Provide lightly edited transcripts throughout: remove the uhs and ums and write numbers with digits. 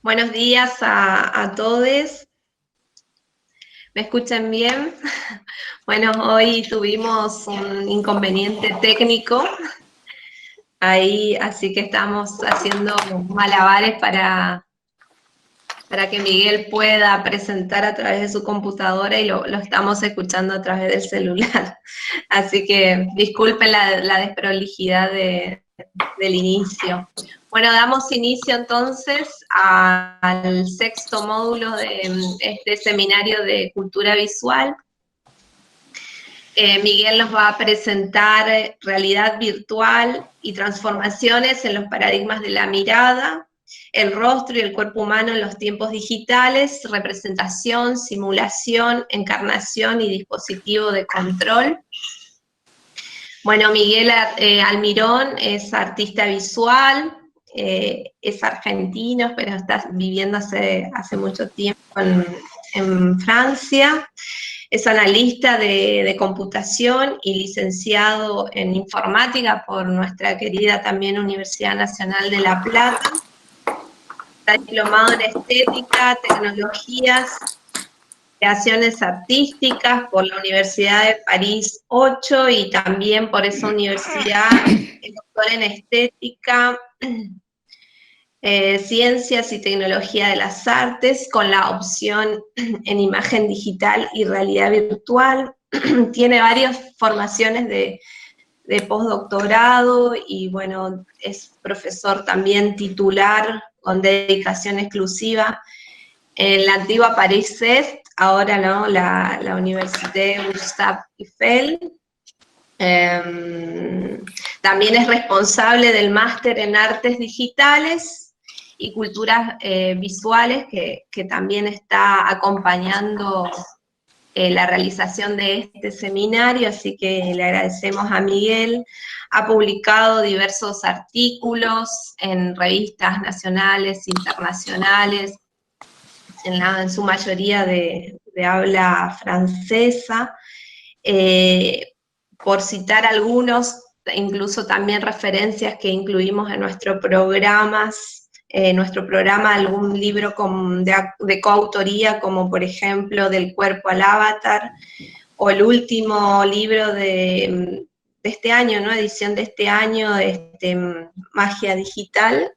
Buenos días a todos. ¿Me escuchan bien? Bueno, hoy tuvimos un inconveniente técnico ahí, así que estamos haciendo malabares para que Miguel pueda presentar a través de su computadora y lo estamos escuchando a través del celular. Así que disculpen la desprolijidad del inicio. Bueno, damos inicio entonces al sexto módulo de este seminario de cultura visual. Miguel nos va a presentar realidad virtual y transformaciones en los paradigmas de la mirada, el rostro y el cuerpo humano en los tiempos digitales, representación, simulación, encarnación y dispositivo de control. Bueno, Miguel Almirón es artista visual, es argentino, pero está viviendo hace mucho tiempo en Francia. Es analista de computación y licenciado en informática por nuestra querida también Universidad Nacional de La Plata. Está diplomado en estética, tecnologías, creaciones artísticas por la Universidad de París 8 y también por esa universidad es doctor en estética, ciencias y tecnología de las artes con la opción en imagen digital y realidad virtual. Tiene varias formaciones de postdoctorado y bueno, es profesor también titular con dedicación exclusiva en la antigua París Est, ahora no, la Université Gustave Eiffel. También es responsable del máster en artes digitales y culturas visuales que también está acompañando la realización de este seminario, así que le agradecemos a Miguel. Ha publicado diversos artículos en revistas nacionales, internacionales, en su mayoría de habla francesa. Por citar algunos, incluso también referencias que incluimos en nuestro programa, algún libro de coautoría, como por ejemplo Del cuerpo al avatar, o el último libro de este año, ¿no? Edición de este año, Magia Digital.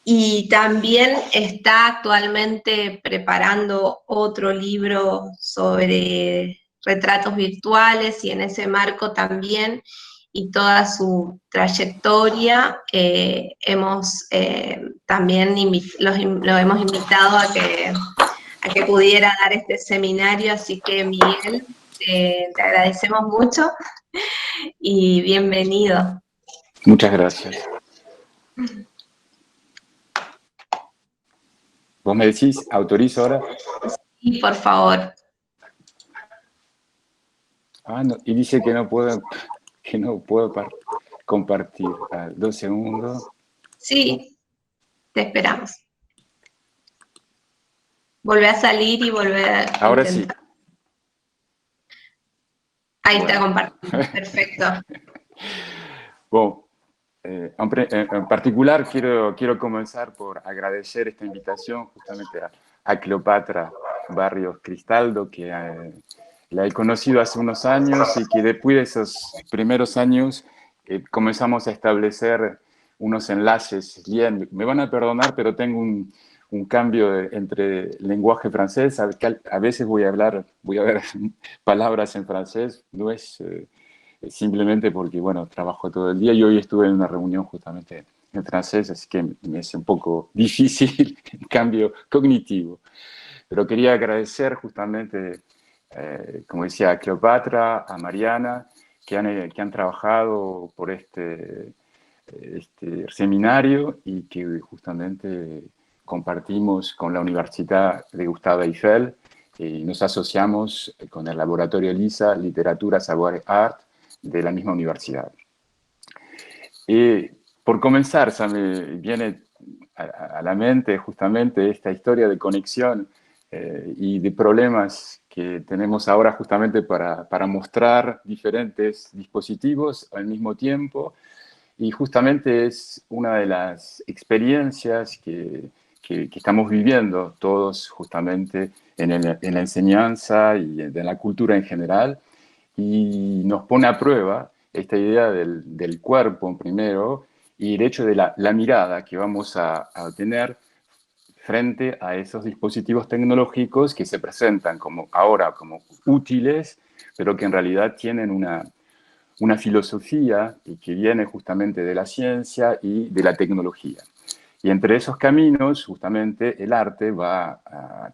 Y también está actualmente preparando otro libro sobre retratos virtuales y en ese marco también y toda su trayectoria hemos también lo hemos invitado a que pudiera dar este seminario, así que Miguel, te agradecemos mucho y bienvenido. Muchas gracias. ¿Vos me decís, autorizo ahora? Sí, por favor. Ah, no, y dice que no puedo compartir. 2 segundos. Sí, te esperamos. Volver a salir y volver a Ahora intentar. sí. Ahí Bueno. está compartido. Perfecto. Bueno, en particular quiero comenzar por agradecer esta invitación justamente a Cleopatra Barrios Cristaldo, que la he conocido hace unos años y que después de esos primeros años comenzamos a establecer unos enlaces. Bien, me van a perdonar, pero tengo un cambio entre lenguaje francés. A veces voy a ver palabras en francés. No es simplemente porque, bueno, trabajo todo el día y hoy estuve en una reunión justamente en francés, así que me es un poco difícil el cambio cognitivo. Pero quería agradecer justamente, como decía, a Cleopatra, a Mariana, que han trabajado por este seminario y que justamente compartimos con la Universidad de Gustave Eiffel y nos asociamos con el Laboratorio LISA, Literatura, Savoir et Art, de la misma universidad. Y por comenzar, se me viene a la mente justamente esta historia de conexión y de problemas que tenemos ahora justamente para mostrar diferentes dispositivos al mismo tiempo. Y justamente es una de las experiencias que que estamos viviendo todos justamente en la enseñanza y en la cultura en general, y nos pone a prueba esta idea del cuerpo primero y el hecho de la mirada que vamos a tener frente a esos dispositivos tecnológicos que se presentan como ahora como útiles, pero que en realidad tienen una filosofía y que viene justamente de la ciencia y de la tecnología. Y entre esos caminos, justamente, el arte va a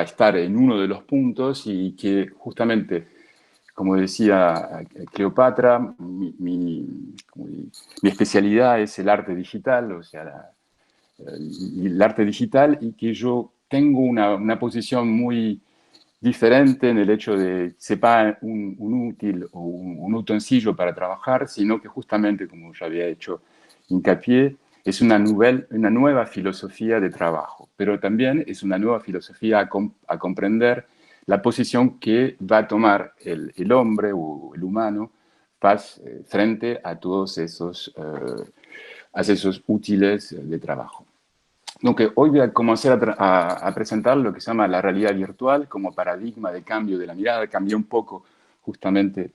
estar en uno de los puntos y que justamente, como decía Cleopatra, mi especialidad es el arte digital, o sea, el arte digital, y que yo tengo una posición muy diferente en el hecho de sepa un útil o un utensilio para trabajar, sino que justamente, como ya había hecho hincapié, es una nueva filosofía de trabajo, pero también es una nueva filosofía a comprender la posición que va a tomar el hombre o el humano frente a todos a esos útiles de trabajo. Donc, hoy voy a comenzar a presentar lo que se llama la realidad virtual como paradigma de cambio de la mirada. Cambié un poco justamente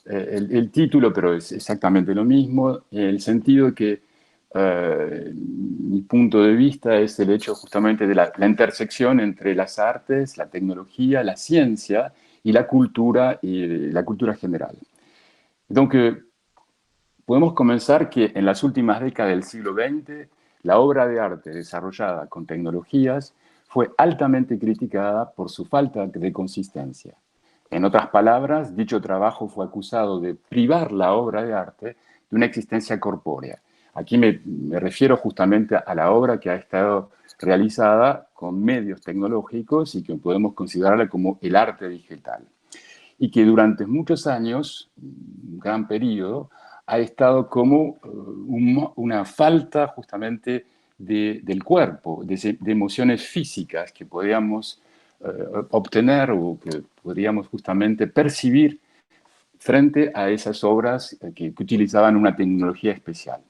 el título, pero es exactamente lo mismo, en el sentido que mi punto de vista es el hecho justamente de la intersección entre las artes, la tecnología, la ciencia y la cultura general. Donc, podemos comenzar que en las últimas décadas del siglo XX, la obra de arte desarrollada con tecnologías fue altamente criticada por su falta de consistencia. En otras palabras, dicho trabajo fue acusado de privar la obra de arte de una existencia corpórea. Aquí me refiero justamente a la obra que ha estado realizada con medios tecnológicos y que podemos considerarla como el arte digital. Y que durante muchos años, un gran periodo, ha estado como una falta justamente del cuerpo, de emociones físicas que podíamos obtener o que podríamos justamente percibir frente a esas obras que utilizaban una tecnología especial.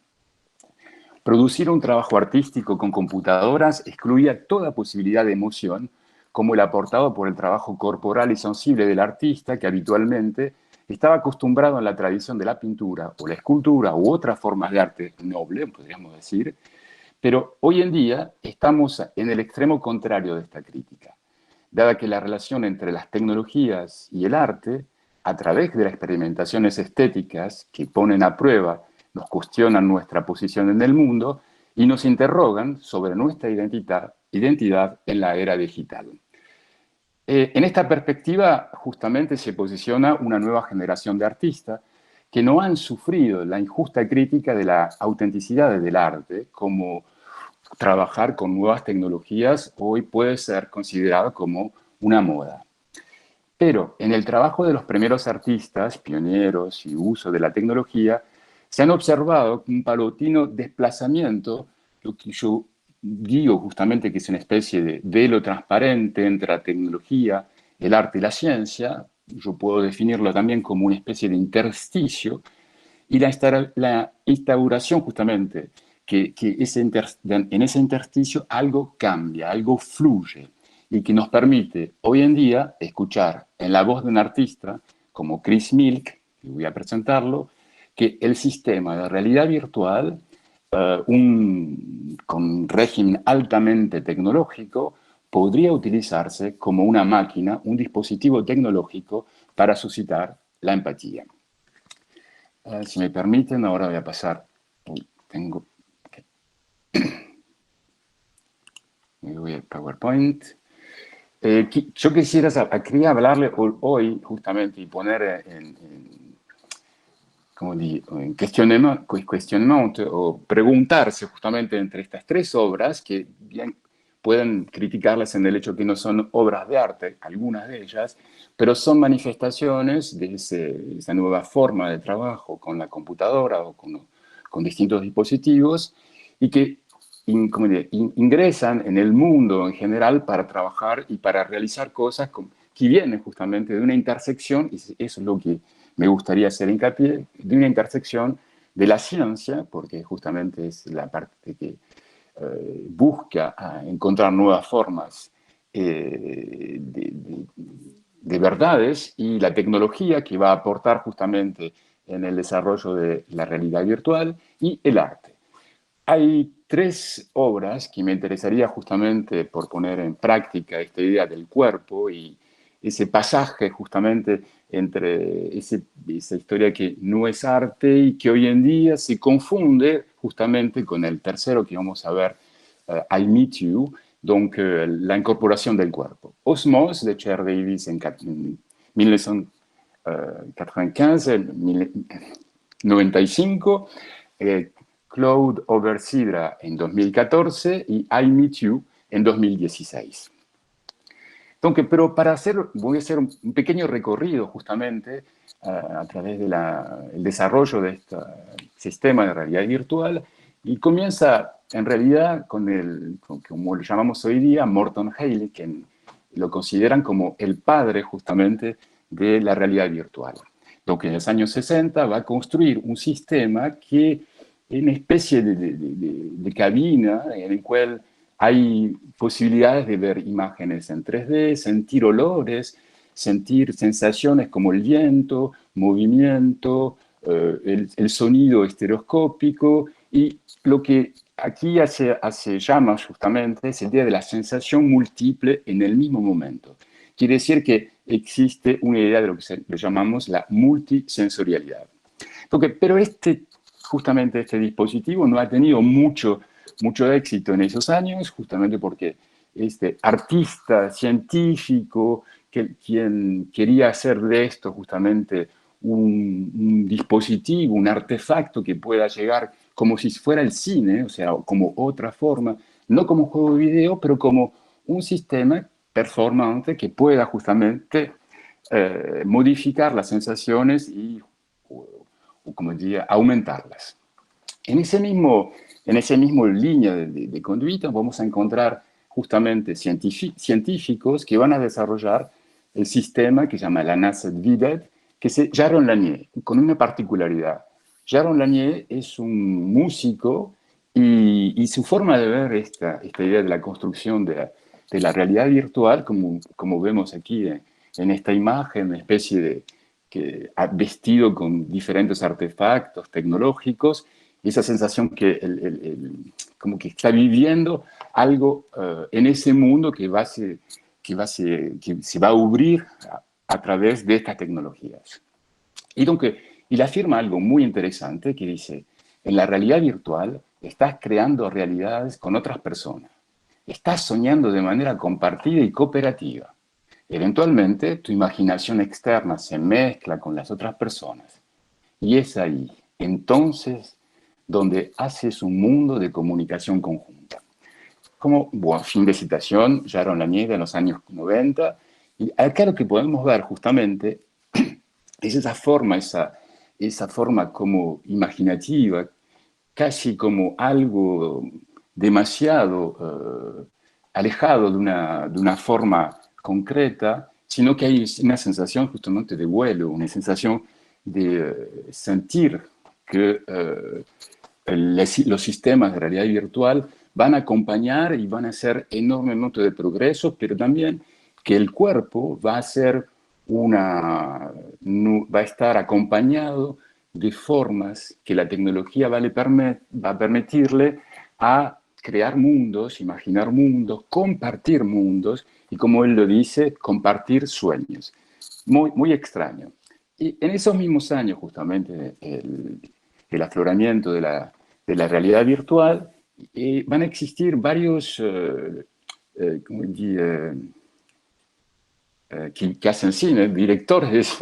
Producir un trabajo artístico con computadoras excluía toda posibilidad de emoción, como el aportado por el trabajo corporal y sensible del artista, que habitualmente estaba acostumbrado en la tradición de la pintura o la escultura u otras formas de arte noble, podríamos decir, pero hoy en día estamos en el extremo contrario de esta crítica, dada que la relación entre las tecnologías y el arte, a través de las experimentaciones estéticas que ponen a prueba, nos cuestionan nuestra posición en el mundo y nos interrogan sobre nuestra identidad en la era digital. En esta perspectiva, justamente se posiciona una nueva generación de artistas que no han sufrido la injusta crítica de la autenticidad del arte, como trabajar con nuevas tecnologías hoy puede ser considerado como una moda. Pero en el trabajo de los primeros artistas, pioneros y uso de la tecnología, se han observado un paulatino desplazamiento, lo que yo digo justamente que es una especie de velo transparente entre la tecnología, el arte y la ciencia. Yo puedo definirlo también como una especie de intersticio, y la instauración justamente, que en ese intersticio algo cambia, algo fluye, y que nos permite hoy en día escuchar en la voz de un artista como Chris Milk, que voy a presentarlo, que el sistema de realidad virtual, con régimen altamente tecnológico, podría utilizarse como una máquina, un dispositivo tecnológico para suscitar la empatía. Si me permiten, ahora voy a pasar. Tengo. Okay. Me voy al PowerPoint. Yo quería hablarle hoy justamente y poner en cuestionamiento o preguntarse justamente entre estas tres obras que bien pueden criticarlas en el hecho que no son obras de arte, algunas de ellas, pero son manifestaciones de esa nueva forma de trabajo con la computadora o con distintos dispositivos y que ingresan en el mundo en general para trabajar y para realizar cosas que vienen justamente de una intersección, y eso es lo que me gustaría hacer hincapié, de una intersección de la ciencia, porque justamente es la parte que busca encontrar nuevas formas de verdades, y la tecnología que va a aportar justamente en el desarrollo de la realidad virtual y el arte. Hay tres obras que me interesaría justamente por poner en práctica esta idea del cuerpo y ese pasaje justamente entre esa historia que no es arte y que hoy en día se confunde justamente con el tercero que vamos a ver, I Meet You, donc la incorporación del cuerpo. Osmose, de Cher Davis en 1995, 95, Claude Oversidra en 2014 y I Meet You en 2016. Entonces, pero voy a hacer un pequeño recorrido justamente a través del desarrollo de este sistema de realidad virtual, y comienza en realidad como lo llamamos hoy día, Morton Haley, que lo consideran como el padre justamente de la realidad virtual. Entonces, en los años 60 va a construir un sistema que es una especie de cabina en el cual hay posibilidades de ver imágenes en 3D, sentir olores, sentir sensaciones como el viento, movimiento, el sonido estereoscópico, y lo que aquí hace llama justamente es el idea de la sensación múltiple en el mismo momento. Quiere decir que existe una idea de lo que le llamamos la multisensorialidad. Pero justamente este dispositivo no ha tenido mucho éxito en esos años, justamente porque este artista científico, quien quería hacer de esto justamente un dispositivo, un artefacto que pueda llegar como si fuera el cine, o sea, como otra forma, no como juego de video, pero como un sistema performante que pueda justamente modificar las sensaciones y, o como diría, aumentarlas. En ese mismo línea de conducta vamos a encontrar justamente científicos que van a desarrollar el sistema que se llama la NASA-VIDED, que es Jaron Lanier, con una particularidad. Jaron Lanier es un músico, y su forma de ver esta idea de la construcción de la realidad virtual, como vemos aquí en esta imagen, una especie de vestido con diferentes artefactos tecnológicos, esa sensación que como que está viviendo algo en ese mundo que se va a abrir a través de estas tecnologías. Y él afirma algo muy interesante que dice: en la realidad virtual estás creando realidades con otras personas, estás soñando de manera compartida y cooperativa. Eventualmente, tu imaginación externa se mezcla con las otras personas, y es ahí, entonces, donde haces un mundo de comunicación conjunta. Como, bueno, fin de citación, Jaron Lanier en los años 90, y acá lo que podemos ver justamente es esa forma como imaginativa, casi como algo demasiado alejado de una forma concreta, sino que hay una sensación justamente de vuelo, una sensación de sentir que los sistemas de realidad virtual van a acompañar y van a hacer enormemente de progreso, pero también que el cuerpo va a estar acompañado de formas que la tecnología va a permitirle a crear mundos, imaginar mundos, compartir mundos y, como él lo dice, compartir sueños. Muy, muy extraño. Y en esos mismos años, justamente, el afloramiento de la realidad virtual, van a existir varios, que hacen cine, directores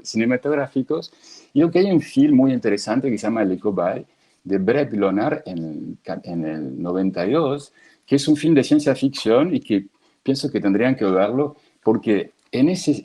cinematográficos, y lo que hay un film muy interesante que se llama Le Cobaye, de Brett Leonard en el 92, que es un film de ciencia ficción y que pienso que tendrían que verlo porque en esa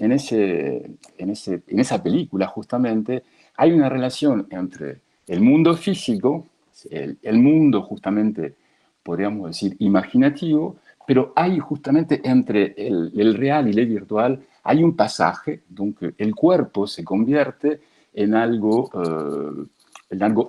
película justamente hay una relación entre el mundo físico, el mundo justamente, podríamos decir, imaginativo, pero hay justamente entre el real y el virtual, hay un pasaje, donde el cuerpo se convierte en algo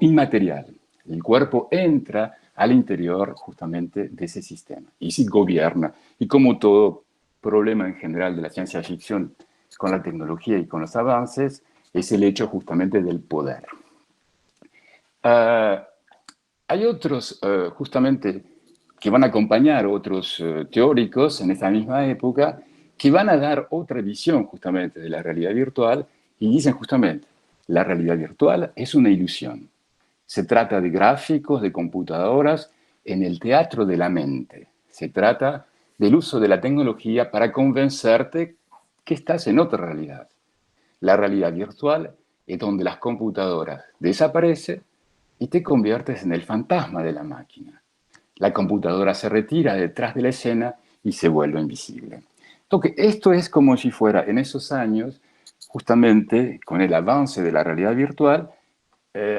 inmaterial. El cuerpo entra al interior justamente de ese sistema. Y si gobierna, y como todo problema en general de la ciencia ficción con la tecnología y con los avances, es el hecho justamente del poder. Hay otros, justamente, que van a acompañar otros teóricos en esta misma época, que van a dar otra visión justamente de la realidad virtual y dicen justamente, la realidad virtual es una ilusión. Se trata de gráficos, de computadoras en el teatro de la mente. Se trata del uso de la tecnología para convencerte que estás en otra realidad. La realidad virtual es donde las computadoras desaparecen y te conviertes en el fantasma de la máquina. La computadora se retira detrás de la escena y se vuelve invisible. Entonces, esto es como si fuera en esos años, justamente con el avance de la realidad virtual,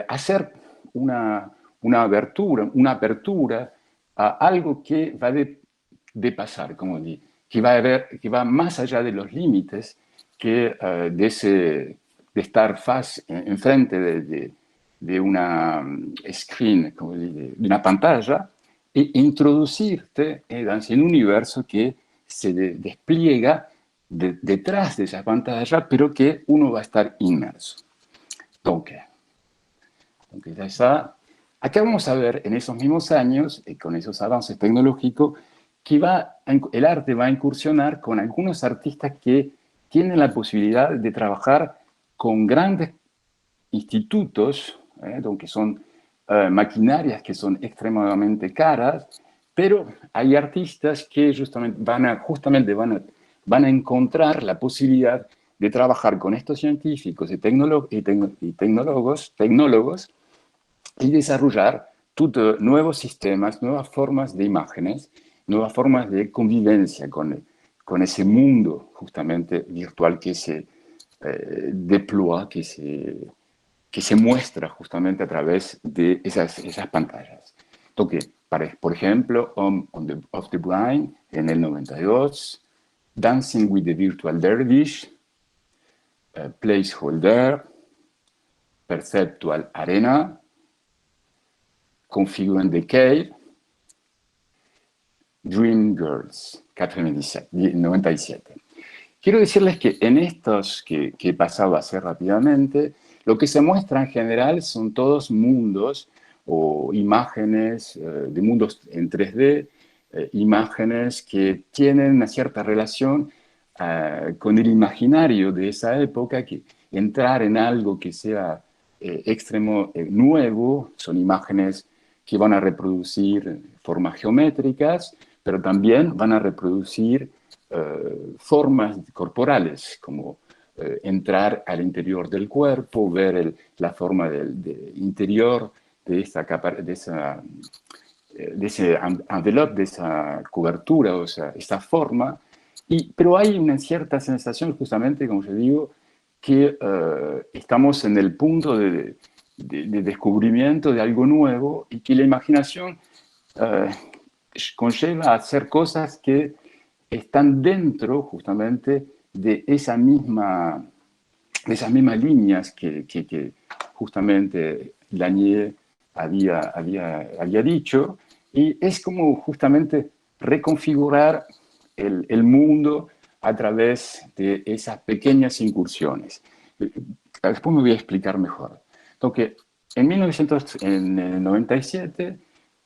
hacer una apertura a algo que va de pasar, como di, que va más allá de los límites que de estar enfrente de una screen, como de una pantalla, e introducirte en un universo que se despliega detrás de esa pantalla, pero que uno va a estar inmerso. Entonces ya está. Acá vamos a ver en esos mismos años, con esos avances tecnológicos, que el arte va a incursionar con algunos artistas que tienen la posibilidad de trabajar con grandes institutos, que son maquinarias que son extremadamente caras, pero hay artistas que justamente van a encontrar la posibilidad de trabajar con estos científicos y tecnólogos y desarrollar nuevos sistemas, nuevas formas de imágenes, nuevas formas de convivencia con ese mundo justamente virtual que se deploie, que se muestra justamente a través de esas pantallas. Entonces, por ejemplo, of the Blind en el 92, Dancing with the Virtual Dervish, Placeholder, Perceptual Arena, Configurant Decay, Dream Girls, 97. Quiero decirles que en estos que he pasado a hacer rápidamente, lo que se muestra en general son todos mundos o imágenes de mundos en 3D, imágenes que tienen una cierta relación con el imaginario de esa época, que entrar en algo que sea nuevo, son imágenes que van a reproducir formas geométricas, pero también van a reproducir formas corporales, como entrar al interior del cuerpo, ver la forma del interior de esa capa, de ese envelope, de esa cobertura, o sea, esa forma. Pero hay una cierta sensación, justamente, como yo digo, que estamos en el punto de descubrimiento de algo nuevo y que la imaginación conlleva a hacer cosas que están dentro justamente de esas mismas líneas que justamente Lanier había dicho, y es como justamente reconfigurar el mundo a través de esas pequeñas incursiones. Después me voy a explicar mejor. Entonces, en 1997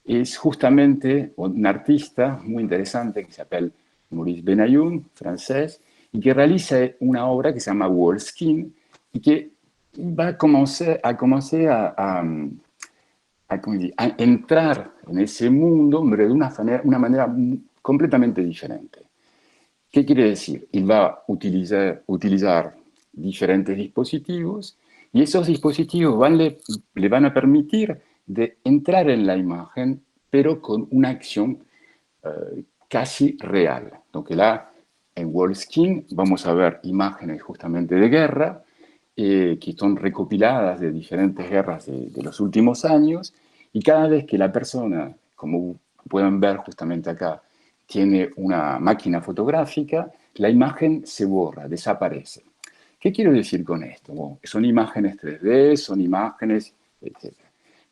es justamente un artista muy interesante que se llama Maurice Benayoun, francés, y que realiza una obra que se llama Wolfskin y que va a comenzar a entrar en ese mundo, pero de una manera completamente diferente. ¿Qué quiere decir? Él va a utilizar diferentes dispositivos y esos dispositivos le van a permitir de entrar en la imagen, pero con una acción casi real. Entonces, en Wolfskin vamos a ver imágenes justamente de guerra, que son recopiladas de diferentes guerras de los últimos años, y cada vez que la persona, como pueden ver justamente acá, tiene una máquina fotográfica, la imagen se borra, desaparece. ¿Qué quiero decir con esto? Bueno, son imágenes 3D, son imágenes, etc.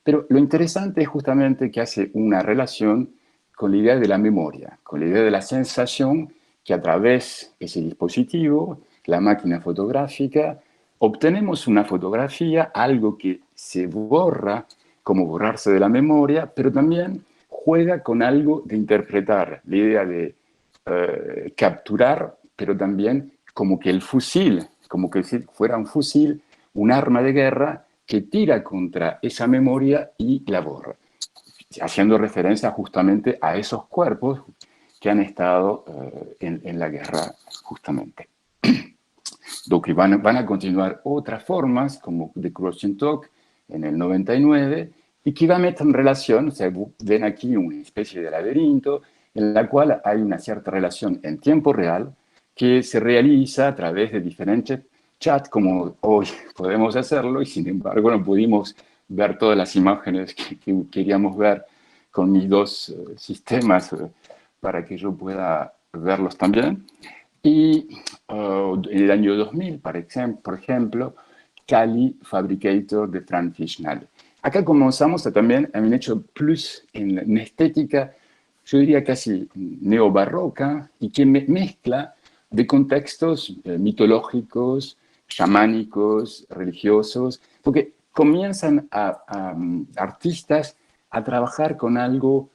Pero lo interesante es justamente que hace una relación con la idea de la memoria, con la idea de la sensación que a través de ese dispositivo, la máquina fotográfica, obtenemos una fotografía, algo que se borra, como borrarse de la memoria, pero también juega con algo de interpretar, la idea de capturar, pero también como que el fusil, como que si fuera un fusil, un arma de guerra que tira contra esa memoria y la borra, haciendo referencia justamente a esos cuerpos que han estado en la guerra justamente. Donc van a continuar otras formas, como de Crouching Talk en el 99, y que va a meter en relación, o sea, ven aquí una especie de laberinto, en la cual hay una cierta relación en tiempo real que se realiza a través de diferentes chats, como hoy podemos hacerlo, y sin embargo no pudimos ver todas las imágenes que queríamos ver con mis dos sistemas para que yo pueda verlos también. Y en el año 2000, por ejemplo, Cali Fabricator de Frank Fishnall. Acá comenzamos también a un hecho plus en estética, yo diría casi neobarroca, y que mezcla de contextos mitológicos, chamánicos, religiosos, porque comienzan artistas a trabajar con algo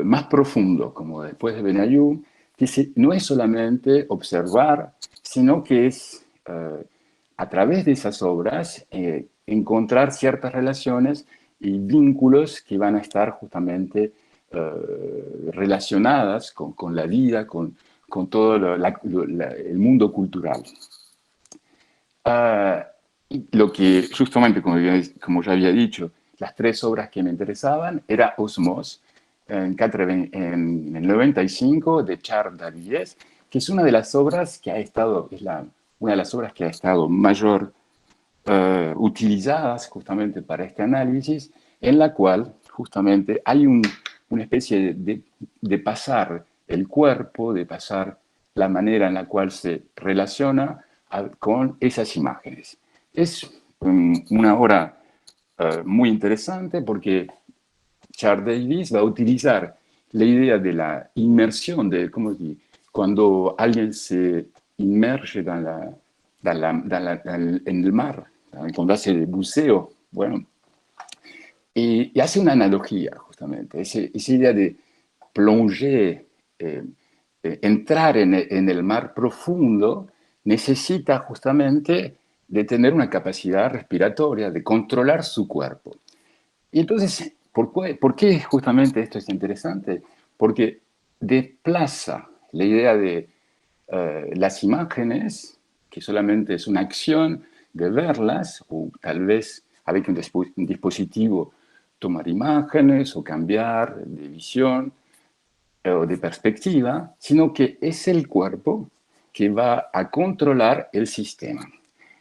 más profundo, como después de Benayoun, que no es solamente observar, sino que es, a través de esas obras, encontrar ciertas relaciones y vínculos que van a estar justamente relacionadas con la vida, con todo el mundo cultural. Y lo que justamente, como ya había dicho, las tres obras que me interesaban era Osmos, en el 95 de Charles Davies, que es una de las obras que ha estado, una de las obras que ha estado mayor utilizadas justamente para este análisis, en la cual justamente hay una especie de pasar el cuerpo, de pasar la manera en la cual se relaciona con esas imágenes. Es una obra muy interesante porque Charles Davies va a utilizar la idea de la inmersión, cuando alguien se inmerge en el mar, cuando hace buceo, bueno, y hace una analogía justamente, esa idea de plonger, entrar en el mar profundo, necesita justamente de tener una capacidad respiratoria, de controlar su cuerpo. Y entonces, ¿por qué justamente esto es interesante? Porque desplaza la idea de las imágenes, que solamente es una acción de verlas, o tal vez avec un dispositivo tomar imágenes o cambiar de visión o de perspectiva, sino que es el cuerpo que va a controlar el sistema.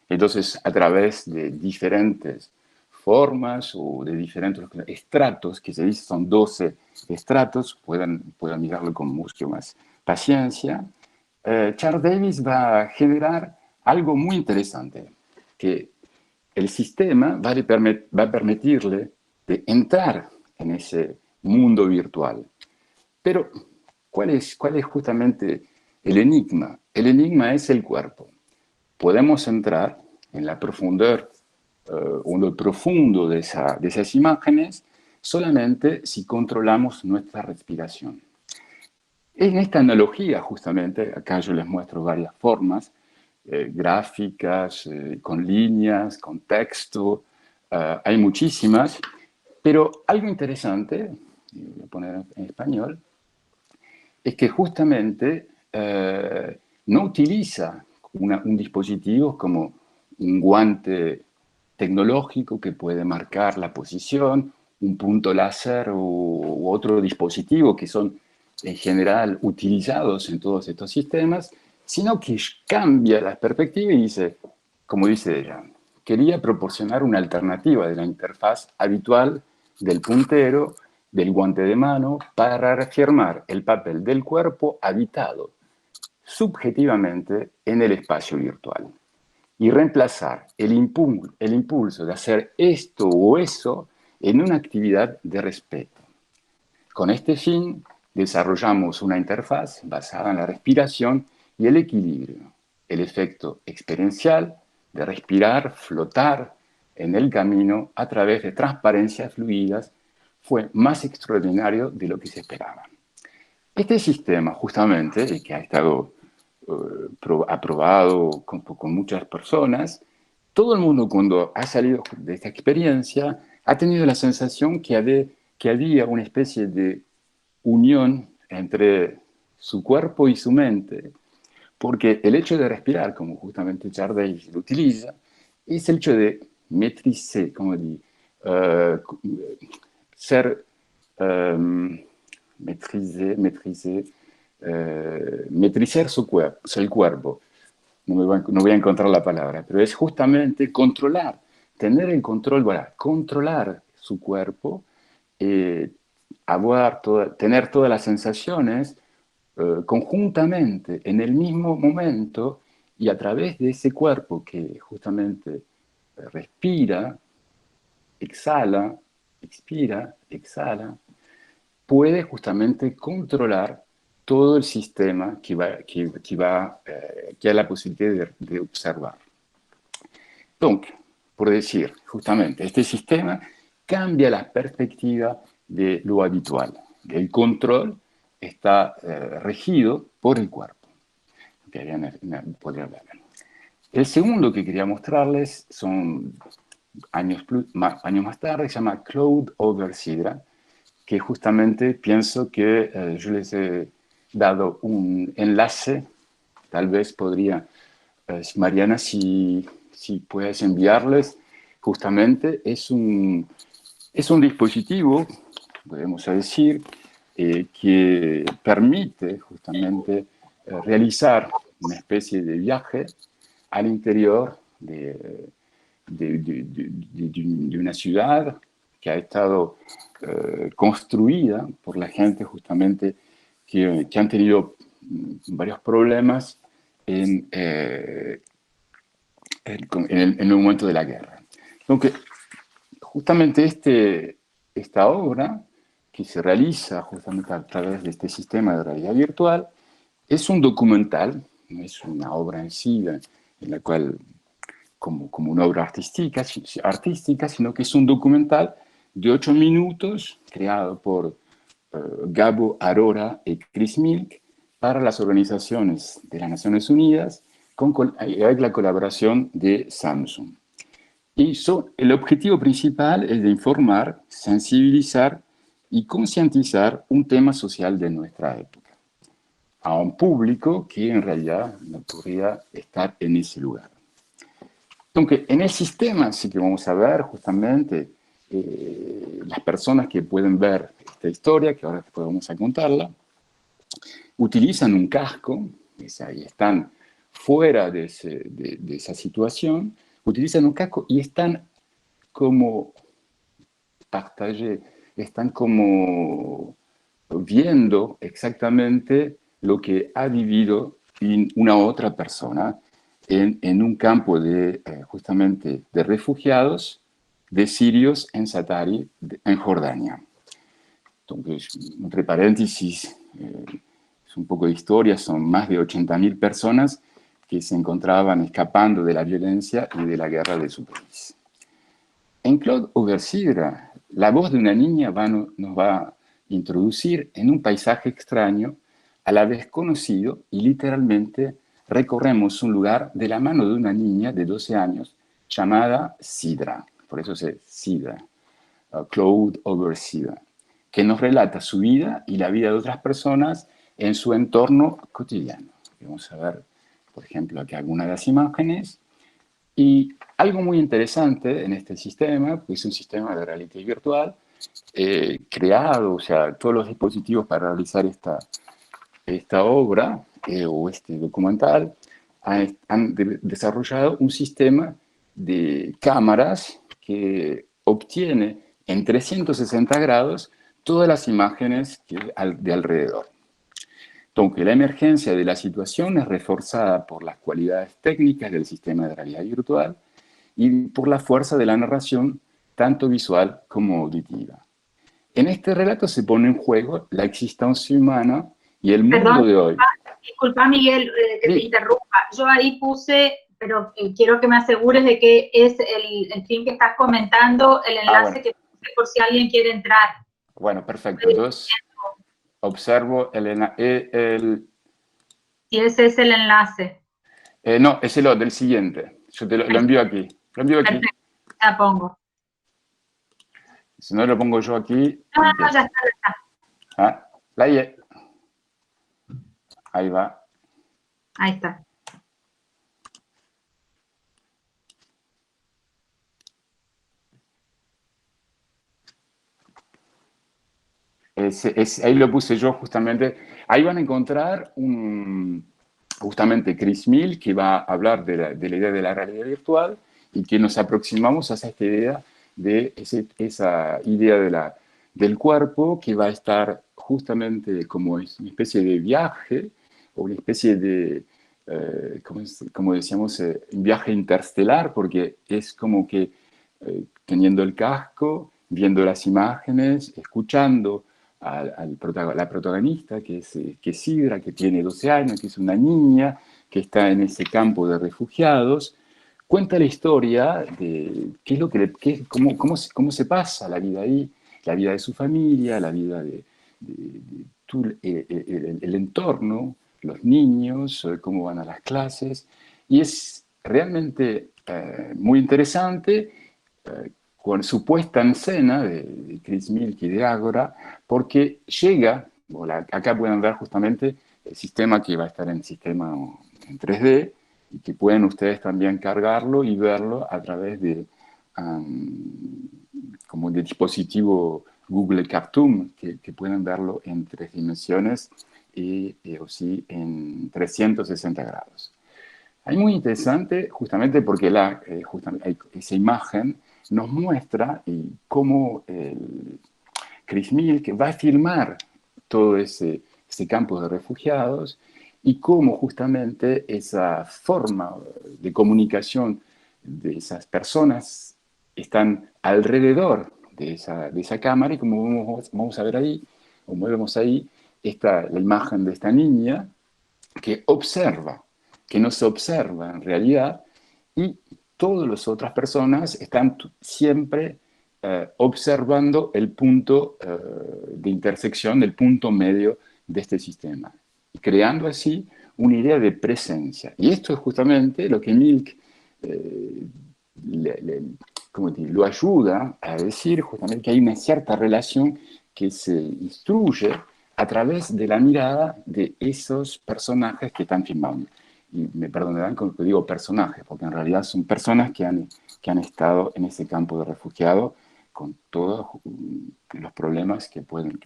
Entonces, a través de diferentes formas o de diferentes estratos, que se dice son 12 estratos, puedan mirarlo con mucho más paciencia, Charles Davies va a generar algo muy interesante, que el sistema va a permitirle de entrar en ese mundo virtual. Pero, ¿cuál es justamente el enigma? El enigma es el cuerpo. Podemos entrar en la profundidad o en lo profundo de esas imágenes solamente si controlamos nuestra respiración. En esta analogía, justamente, acá yo les muestro varias formas, gráficas, con líneas, con texto, hay muchísimas, pero algo interesante, voy a poner en español, es que justamente no utiliza un dispositivo como un guante tecnológico que puede marcar la posición, un punto láser u otro dispositivo que son en general utilizados en todos estos sistemas, sino que cambia la perspectiva y dice, como dice ella, quería proporcionar una alternativa de la interfaz habitual del puntero, del guante de mano, para reafirmar el papel del cuerpo habitado subjetivamente en el espacio virtual y reemplazar el impulso de hacer esto o eso en una actividad de respeto. Con este fin, desarrollamos una interfaz basada en la respiración y el equilibrio. El efecto experiencial de respirar, flotar en el camino a través de transparencias fluidas fue más extraordinario de lo que se esperaba. Este sistema, justamente, que ha estado aprobado con muchas personas, todo el mundo cuando ha salido de esta experiencia ha tenido la sensación que había una especie de unión entre su cuerpo y su mente, porque el hecho de respirar, como justamente Jardin lo utiliza, es el hecho de maîtriser, como di, ser, maîtriser su cuerpo, el cuerpo. No voy a encontrar la palabra, pero es justamente controlar, tener el control, bueno, controlar su cuerpo, tener todas las sensaciones conjuntamente en el mismo momento y a través de ese cuerpo que justamente respira, exhala, expira, exhala, puede justamente controlar todo el sistema que ha la posibilidad de observar. Entonces, por decir, justamente, este sistema cambia la perspectiva de lo habitual. El control está regido por el cuerpo. El segundo que quería mostrarles son años más tarde, se llama Cloud over Sidra, que justamente pienso que yo les he dado un enlace, tal vez podría, Mariana, si puedes enviarles, justamente es un dispositivo, podemos decir, que permite justamente realizar una especie de viaje al interior de una ciudad que ha estado construida por la gente justamente que han tenido varios problemas en el momento de la guerra. Entonces, justamente esta obra, que se realiza justamente a través de este sistema de realidad virtual, es un documental, no es una obra en sí, en la cual como una obra artística, sino que es un documental de 8 minutos creado por Gabo Arora y Chris Milk para las organizaciones de las Naciones Unidas con la colaboración de Samsung. Y el objetivo principal es de informar, sensibilizar y concientizar un tema social de nuestra época a un público que en realidad no podría estar en ese lugar. Entonces, en el sistema sí que vamos a ver justamente las personas que pueden ver esta historia, que ahora vamos a contarla, utilizan un casco, y están fuera de esa situación, utilizan un casco y están como están como viendo exactamente lo que ha vivido una otra persona en un campo justamente de refugiados de sirios en Satari, en Jordania. Entonces, entre paréntesis, es un poco de historia, son más de 80.000 personas que se encontraban escapando de la violencia y de la guerra de su país. En Cloud over Sidra, la voz de una niña nos va a introducir en un paisaje extraño, a la vez conocido, y literalmente recorremos un lugar de la mano de una niña de 12 años llamada Sidra, por eso es Sidra, Cloud over Sidra, que nos relata su vida y la vida de otras personas en su entorno cotidiano. Vamos a ver, por ejemplo, aquí algunas de las imágenes. Y algo muy interesante en este sistema, pues es un sistema de realidad virtual creado, o sea, todos los dispositivos para realizar esta obra o este documental han desarrollado un sistema de cámaras que obtiene en 360 grados todas las imágenes de alrededor. Entonces, la emergencia de la situación es reforzada por las cualidades técnicas del sistema de realidad virtual y por la fuerza de la narración tanto visual como auditiva. En este relato se pone en juego la existencia humana y el mundo Perdón, de hoy. disculpa Miguel, que Sí. te interrumpa. Yo ahí puse, pero quiero que me asegures de que es el film que estás comentando, el enlace Bueno. que puse por si alguien quiere entrar. Bueno, perfecto. Entonces, observo Si ese es el enlace. no, es el del siguiente. Yo te lo envío aquí. Lo envío aquí. Perfecto, la pongo. Si no lo pongo yo aquí. No, ya está, ya está. Ah, ahí va. Ahí está. Ahí lo puse yo justamente. Ahí van a encontrar justamente Chris Mill, que va a hablar de la idea de la realidad virtual y que nos aproximamos a esta idea de esa idea del cuerpo que va a estar justamente como una especie de viaje o una especie de, como decíamos, un viaje interestelar, porque es como que teniendo el casco, viendo las imágenes, escuchando la protagonista, que es Sidra, que tiene 12 años, que es una niña, que está en ese campo de refugiados, cuenta la historia de qué es lo que cómo se pasa la vida ahí, la vida de su familia, la vida de el entorno, los niños, cómo van a las clases, y es realmente muy interesante con su puesta en escena de Chris Milk y de Ágora, porque llega, acá pueden ver justamente el sistema que va a estar en sistema en 3D, y que pueden ustedes también cargarlo y verlo a través de como de dispositivo Google Cartoon, que pueden verlo en 3 dimensiones o sí en 360 grados. Es muy interesante justamente porque justamente esa imagen nos muestra cómo Chris Milk va a filmar todo ese campo de refugiados y cómo justamente esa forma de comunicación de esas personas están alrededor de esa cámara, y como vamos a ver ahí, como vemos ahí, la imagen de esta niña que observa, que no se observa en realidad, y todas las otras personas están siempre observando el punto de intersección, el punto medio de este sistema, y creando así una idea de presencia. Y esto es justamente lo que Milk lo ayuda a decir, justamente que hay una cierta relación que se instruye a través de la mirada de esos personajes que están filmando. Y me perdonarán cuando digo personajes, porque en realidad son personas que han estado en ese campo de refugiados con todos los problemas que pueden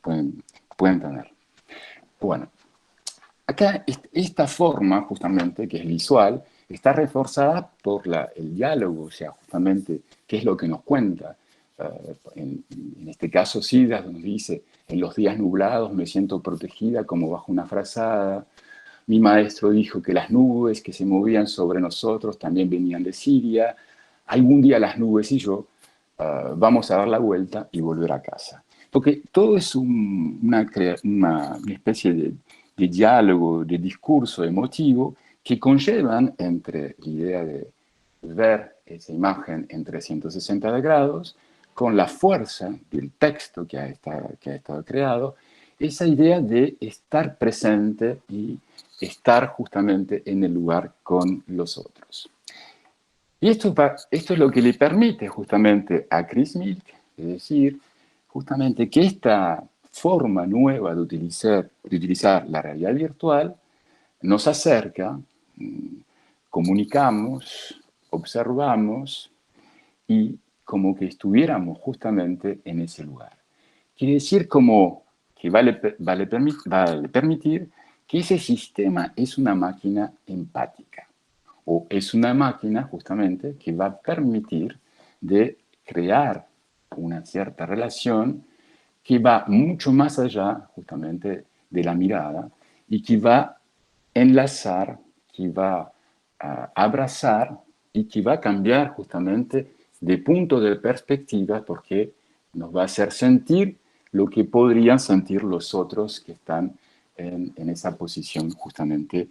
tener. Bueno, acá esta forma justamente, que es visual, está reforzada por el diálogo, o sea, justamente qué es lo que nos cuenta. En este caso, Sidra nos dice: en los días nublados me siento protegida como bajo una frazada. Mi maestro dijo que las nubes que se movían sobre nosotros también venían de Siria. Algún día las nubes y yo vamos a dar la vuelta y volver a casa. Porque todo es una especie de diálogo, de discurso emotivo que conllevan entre la idea de ver esa imagen en 360 grados con la fuerza del texto que ha estado creado, esa idea de estar presente y estar justamente en el lugar con los otros. Y esto es lo que le permite justamente a Chris Milk, es decir, justamente que esta forma nueva de utilizar la realidad virtual nos acerca, comunicamos, observamos, y como que estuviéramos justamente en ese lugar. Quiere decir como que vale permitir que ese sistema es una máquina empática, o es una máquina justamente que va a permitir de crear una cierta relación que va mucho más allá justamente de la mirada, y que va a enlazar, que va a abrazar y que va a cambiar justamente de punto de perspectiva, porque nos va a hacer sentir lo que podrían sentir los otros que están en esa posición justamente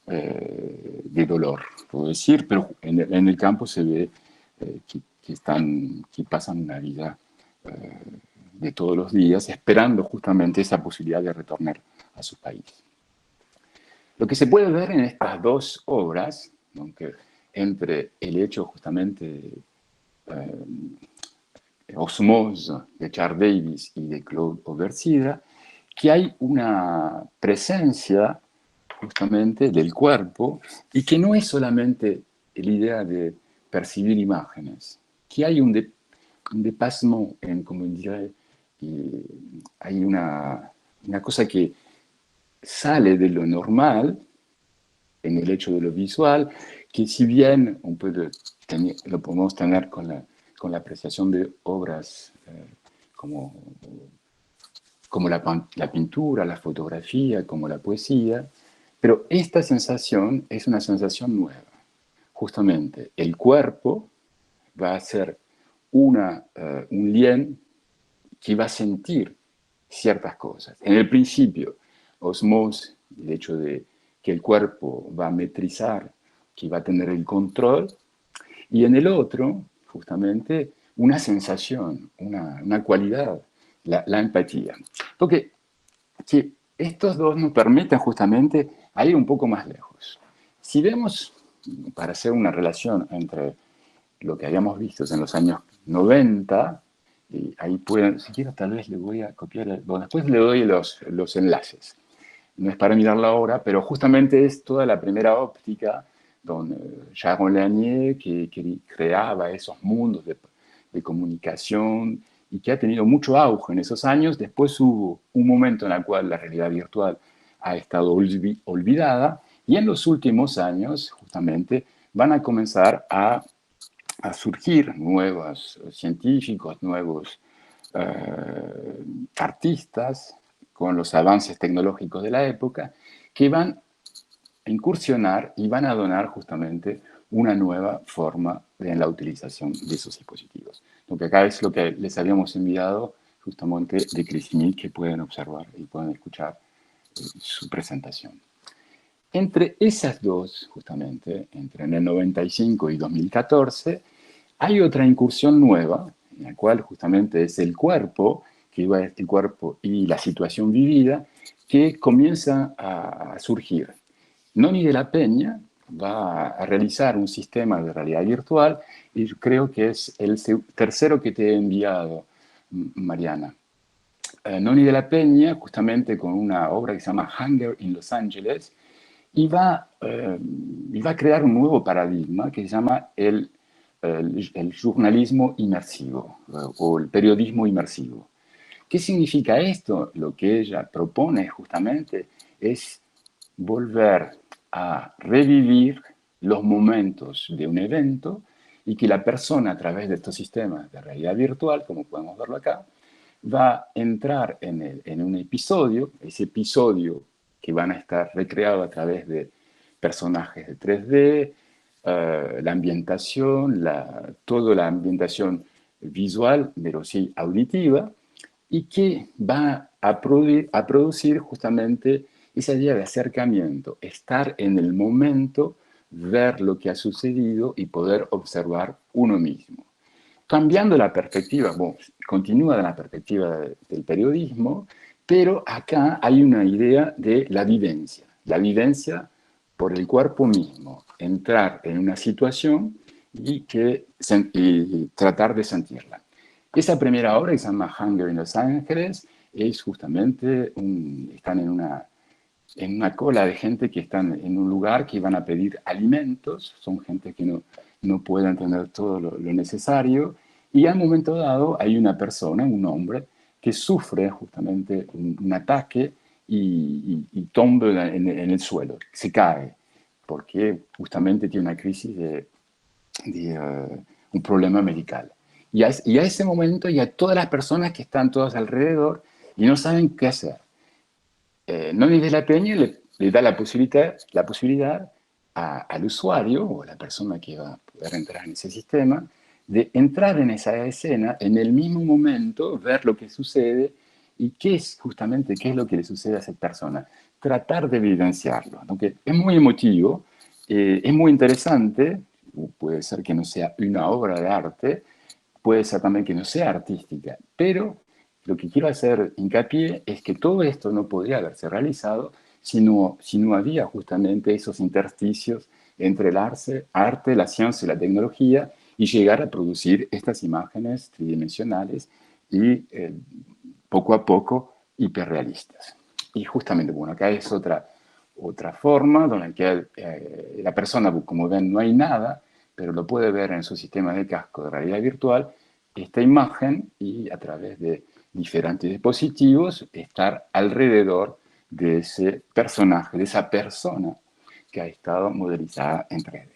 de dolor, puedo decir, pero en el campo se ve que pasan una vida de todos los días esperando justamente esa posibilidad de retornar a su país. Lo que se puede ver en estas dos obras, aunque entre el hecho justamente Osmose de Charles Davis y de Claude Aubert-Sidra, que hay una presencia justamente del cuerpo y que no es solamente la idea de percibir imágenes, que hay un dépassement, como diría, hay una cosa que sale de lo normal en el hecho de lo visual, que si bien lo podemos tener con la apreciación de obras como la pintura, la fotografía, como la poesía, pero esta sensación es una sensación nueva. Justamente el cuerpo va a ser un lien que va a sentir ciertas cosas. En el principio, Osmose, el hecho de que el cuerpo va a metrizar, que va a tener el control, y en el otro, justamente, una sensación, una cualidad, la empatía. Porque que estos dos nos permiten justamente a ir un poco más lejos. Si vemos, para hacer una relación entre lo que habíamos visto en los años 90, y ahí pueden, si quiero tal vez le voy a copiar, bueno, después le doy los enlaces. No es para mirarlo ahora, pero justamente es toda la primera óptica donde Jaron Lanier, que creaba esos mundos de comunicación y que ha tenido mucho auge en esos años. Después hubo un momento en el cual la realidad virtual ha estado olvidada y en los últimos años justamente van a comenzar a surgir nuevos científicos, nuevos artistas con los avances tecnológicos de la época que van a incursionar y van a donar justamente una nueva forma en la utilización de esos dispositivos. Lo que acá es lo que les habíamos enviado justamente de Crismil, que pueden observar y pueden escuchar su presentación. Entre esas dos, justamente, entre el 95 y 2014, hay otra incursión nueva, en la cual justamente es el cuerpo y la situación vivida, que comienza a surgir. Noni de la Peña va a realizar un sistema de realidad virtual y creo que es el tercero que te he enviado, Mariana. Noni de la Peña, justamente con una obra que se llama Hunger in Los Ángeles, y va a crear un nuevo paradigma que se llama el journalismo inmersivo o el periodismo inmersivo. ¿Qué significa esto? Lo que ella propone justamente es volver a revivir los momentos de un evento y que la persona a través de estos sistemas de realidad virtual, como podemos verlo acá, va a entrar en un episodio, ese episodio que van a estar recreados a través de personajes de 3D, la ambientación, toda la ambientación visual, pero sí auditiva, y que va a producir justamente esa idea de acercamiento, estar en el momento, ver lo que ha sucedido y poder observar uno mismo. Cambiando la perspectiva, bueno, continúa de la perspectiva del periodismo, pero acá hay una idea de la vivencia por el cuerpo mismo, entrar en una situación y tratar de sentirla. Esa primera obra, que se llama Hunger in Los Ángeles, es justamente, están en una cola de gente que están en un lugar que van a pedir alimentos, son gente que no pueden tener todo lo necesario, y al momento dado hay una persona, un hombre, que sufre justamente un ataque y tumba en el suelo, se cae, porque justamente tiene una crisis un problema medical. Y a ese momento ya todas las personas que están todas alrededor y no saben qué hacer. Noni de la Peña le da la posibilidad al usuario o a la persona que va a poder entrar en ese sistema de entrar en esa escena, en el mismo momento, ver lo que sucede y qué es justamente, qué es lo que le sucede a esa persona. Tratar de evidenciarlo, ¿no? Que es muy emotivo, es muy interesante, puede ser que no sea una obra de arte, puede ser también que no sea artística, pero lo que quiero hacer hincapié es que todo esto no podría haberse realizado si no había justamente esos intersticios entre el arte, la ciencia y la tecnología y llegar a producir estas imágenes tridimensionales y poco a poco hiperrealistas. Y justamente, bueno, acá es otra forma donde la persona, como ven, no hay nada, pero lo puede ver en su sistema de casco de realidad virtual, esta imagen, y a través de diferentes dispositivos estar alrededor de ese personaje, de esa persona que ha estado modelizada en 3D.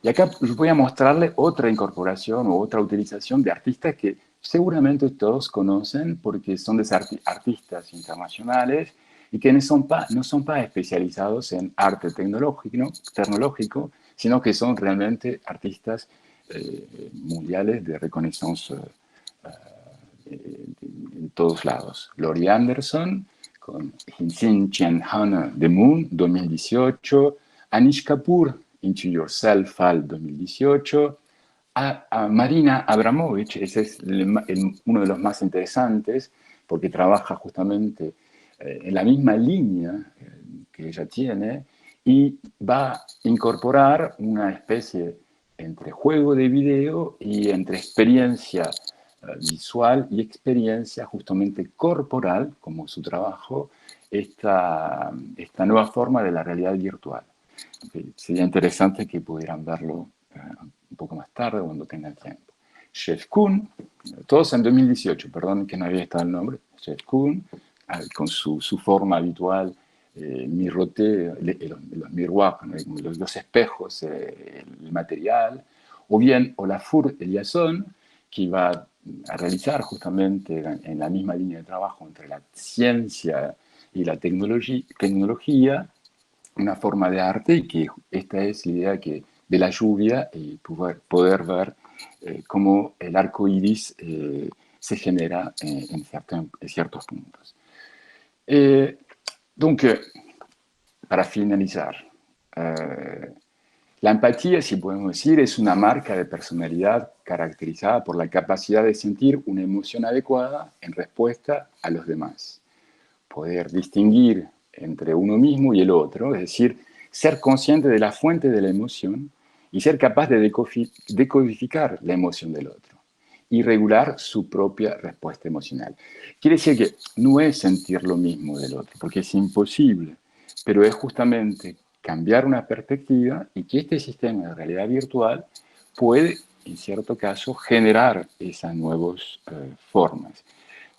Y acá voy a mostrarle otra incorporación o otra utilización de artistas que seguramente todos conocen porque son de artistas internacionales y que no son especializados en arte tecnológico, sino que son realmente artistas mundiales de reconocimiento en todos lados. Laurie Anderson, con Xin Chen Han The Moon, 2018, Anish Kapoor, Into Yourself, Fall, 2018, a Marina Abramovic, ese es uno de los más interesantes, porque trabaja justamente en la misma línea que ella tiene, y va a incorporar una especie entre juego de video y entre experiencia visual y experiencia justamente corporal, como su trabajo, esta nueva forma de la realidad virtual. Sería interesante que pudieran verlo un poco más tarde, cuando tengan tiempo. Jeff Koons, todos en 2018, perdón que no había estado el nombre, Jeff Koons, con su forma habitual, mirrote, los miroirs, los espejos, el material, o bien Olafur Eliasson, que va a realizar justamente en la misma línea de trabajo entre la ciencia y la tecnología, una forma de arte, y que esta es la idea de la lluvia y poder ver cómo el arco iris se genera en ciertos puntos. Donc, para finalizar, la empatía, si podemos decir, es una marca de personalidad caracterizada por la capacidad de sentir una emoción adecuada en respuesta a los demás. Poder distinguir entre uno mismo y el otro, es decir, ser consciente de la fuente de la emoción y ser capaz de decodificar la emoción del otro y regular su propia respuesta emocional. Quiere decir que no es sentir lo mismo del otro, porque es imposible, pero es justamente cambiar una perspectiva y que este sistema de realidad virtual puede, en cierto caso, generar esas nuevas formas.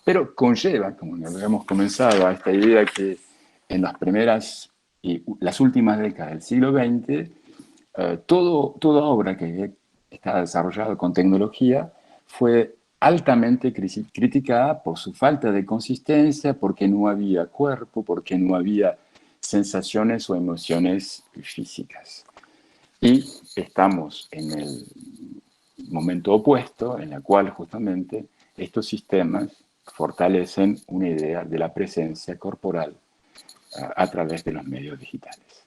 Pero conlleva, como hemos comenzado, a esta idea que en las primeras y las últimas décadas del siglo XX, toda obra que está desarrollada con tecnología fue altamente criticada por su falta de consistencia, porque no había cuerpo, porque no había sensaciones o emociones físicas. Y estamos en el momento opuesto, en el cual justamente estos sistemas fortalecen una idea de la presencia corporal a través de los medios digitales.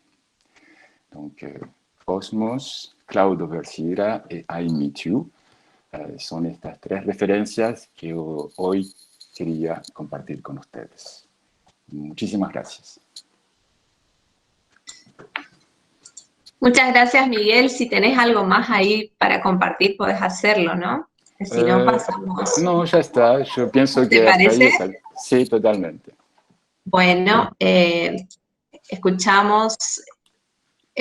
Donc, Osmos, Cloud Over Sierra y I Meet You son estas tres referencias que hoy quería compartir con ustedes. Muchísimas gracias. Muchas gracias, Miguel. Si tenés algo más ahí para compartir, podés hacerlo, ¿no? Si no, pasamos. No, ya está. Yo pienso que ¿Te parece? hasta ahí sí, totalmente. Bueno, escuchamos.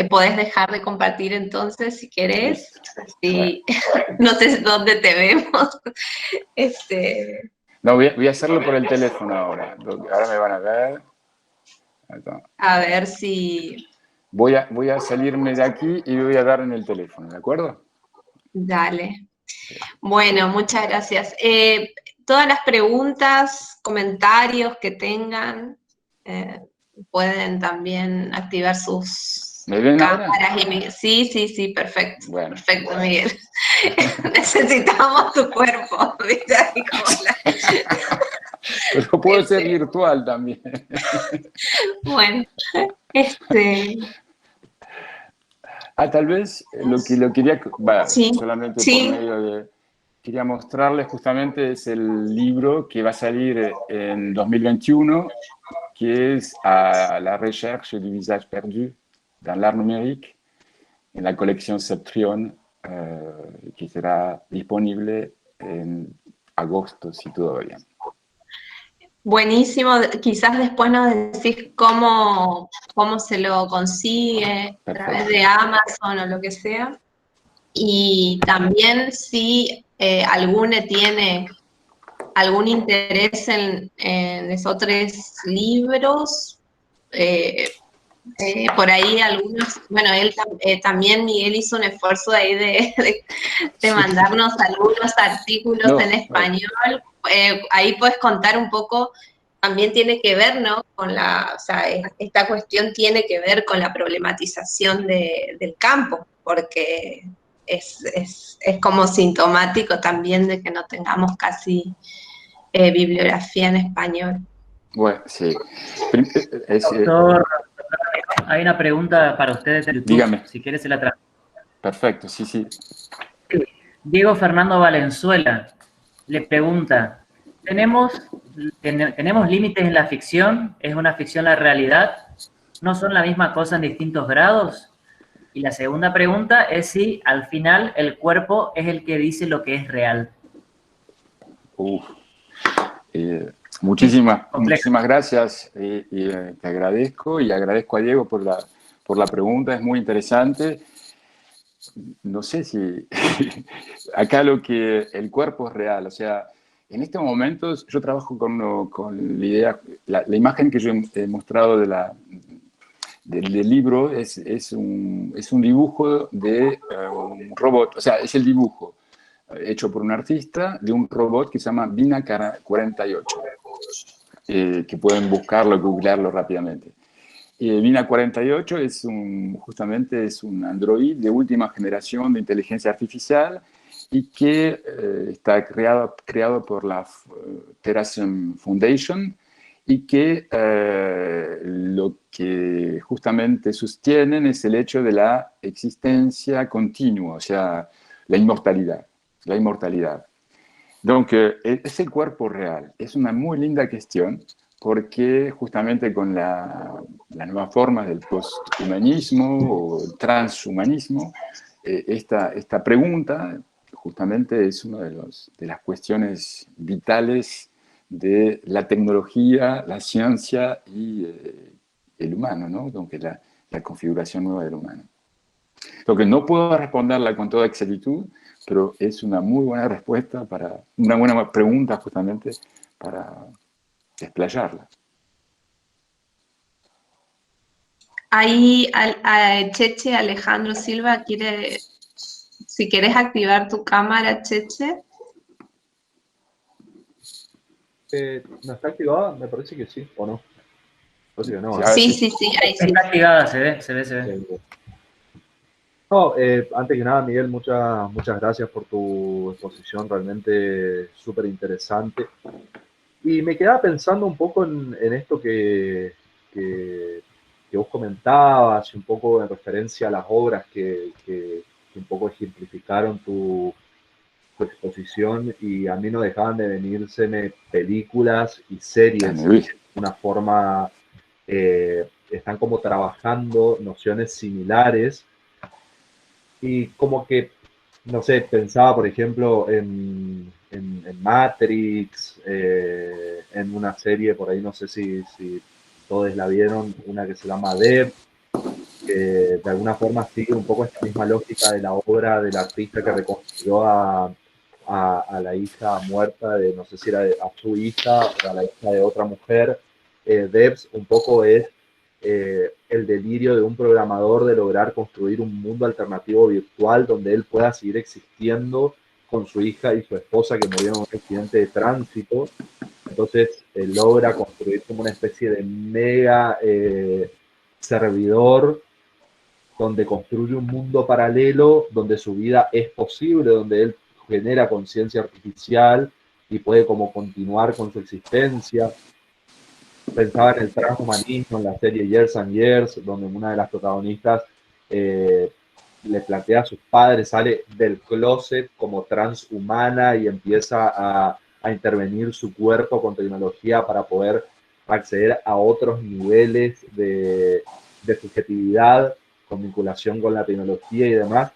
Podés dejar de compartir entonces, si querés. Sí. No sé dónde te vemos. No, voy a hacerlo por el teléfono ahora. Ahora me van a ver. A ver si... Voy a salirme de aquí y voy a dar en el teléfono, ¿de acuerdo? Dale. Bueno, muchas gracias. Todas las preguntas, comentarios que tengan, pueden también activar sus ¿Me ven cámaras. ahora? Sí, perfecto. Bueno. Perfecto, Miguel. Necesitamos tu cuerpo, ¿viste? Así como Pero puede ser virtual también. Bueno, Tal vez lo quería, sí, solamente por sí, medio de, quería mostrarles justamente es el libro que va a salir en 2021, que es à la recherche du visage perdu dans l'art numérique, en la colección Septrion, que será disponible en agosto, si todo va bien. buenísimo. Quizás después nos decís cómo se lo consigue, a través de Amazon o lo que sea. Y también si alguno tiene algún interés en esos 3 libros, por ahí algunos, bueno, también Miguel hizo un esfuerzo ahí de mandarnos algunos artículos en español. Ahí puedes contar un poco, también tiene que ver, ¿no? O sea, esta cuestión tiene que ver con la problematización del campo, porque es como sintomático también de que no tengamos casi bibliografía en español. Bueno, sí. Doctor, hay una pregunta para ustedes en YouTube. Dígame. Si quieres se la traigo. Perfecto, sí, sí. Diego Fernando Valenzuela le pregunta, ¿tenemos límites en la ficción? ¿Es una ficción la realidad? ¿No son la misma cosa en distintos grados? Y la segunda pregunta es si al final el cuerpo es el que dice lo que es real. Muchísimas gracias. Te agradezco y agradezco a Diego por la pregunta, es muy interesante. No sé si acá el cuerpo es real, o sea, en estos momentos yo trabajo con la idea, la imagen que yo he mostrado del libro es un dibujo de un robot, o sea, es el dibujo hecho por un artista de un robot que se llama Bina 48, que pueden buscarlo, googlearlo rápidamente. Bina 48 justamente es un android de última generación de inteligencia artificial y que está creado por la Terasem Foundation y que lo que justamente sostienen es el hecho de la existencia continua, o sea, la inmortalidad. La inmortalidad. Donc, es el cuerpo real. Es una muy linda cuestión porque justamente con la nueva forma del posthumanismo o el transhumanismo, esta pregunta justamente es una de las cuestiones vitales de la tecnología, la ciencia y el humano, ¿no? Donc, la configuración nueva del humano. Entonces, no puedo responderla con toda exactitud, pero es una muy buena respuesta, una buena pregunta justamente para desplayarla. Ahí Cheche Alejandro Silva quiere, si quieres activar tu cámara, Cheche. ¿No está activada? Me parece que sí, ¿o no? Parece que no, sí, ahí sí. Está activada, se ve. No, antes que nada, Miguel, muchas gracias por tu exposición, realmente súper interesante. Y me quedaba pensando un poco en esto que vos comentabas, un poco en referencia a las obras que un poco ejemplificaron tu exposición, y a mí no dejaban de venirse películas y series de una forma, están como trabajando nociones similares. Y como que, no sé, pensaba, por ejemplo, en Matrix, en una serie, por ahí no sé si todos la vieron, una que se llama Dev, que de alguna forma sigue un poco esta misma lógica de la obra del artista que reconstruyó a la hija muerta de, no sé si era a su hija o a la hija de otra mujer. Devs un poco es el delirio de un programador de lograr construir un mundo alternativo virtual donde él pueda seguir existiendo con su hija y su esposa que murieron en un accidente de tránsito. Entonces logra construir como una especie de mega servidor donde construye un mundo paralelo, donde su vida es posible, donde él genera conciencia artificial y puede como continuar con su existencia. Pensaba en el transhumanismo, en la serie Years and Years, donde una de las protagonistas le plantea a sus padres, sale del closet como transhumana y empieza a intervenir su cuerpo con tecnología para poder acceder a otros niveles de subjetividad con vinculación con la tecnología y demás.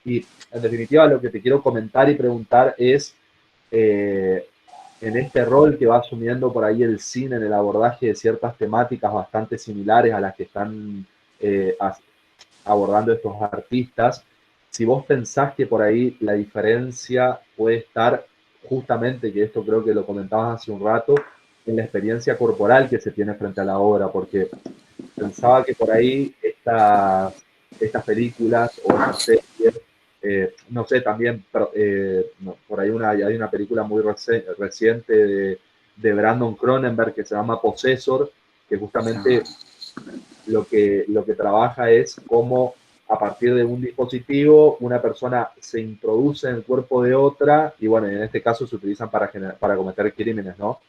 Y en definitiva lo que te quiero comentar y preguntar es, en este rol que va asumiendo por ahí el cine en el abordaje de ciertas temáticas bastante similares a las que están abordando estos artistas, si vos pensás que por ahí la diferencia puede estar justamente, que esto creo que lo comentabas hace un rato, en la experiencia corporal que se tiene frente a la obra, porque pensaba que por ahí estas películas o estas series, no sé, también no, por ahí hay una película muy reciente de Brandon Cronenberg que se llama Possessor, que justamente lo que trabaja es cómo a partir de un dispositivo una persona se introduce en el cuerpo de otra y bueno, en este caso se utilizan para cometer crímenes, ¿no?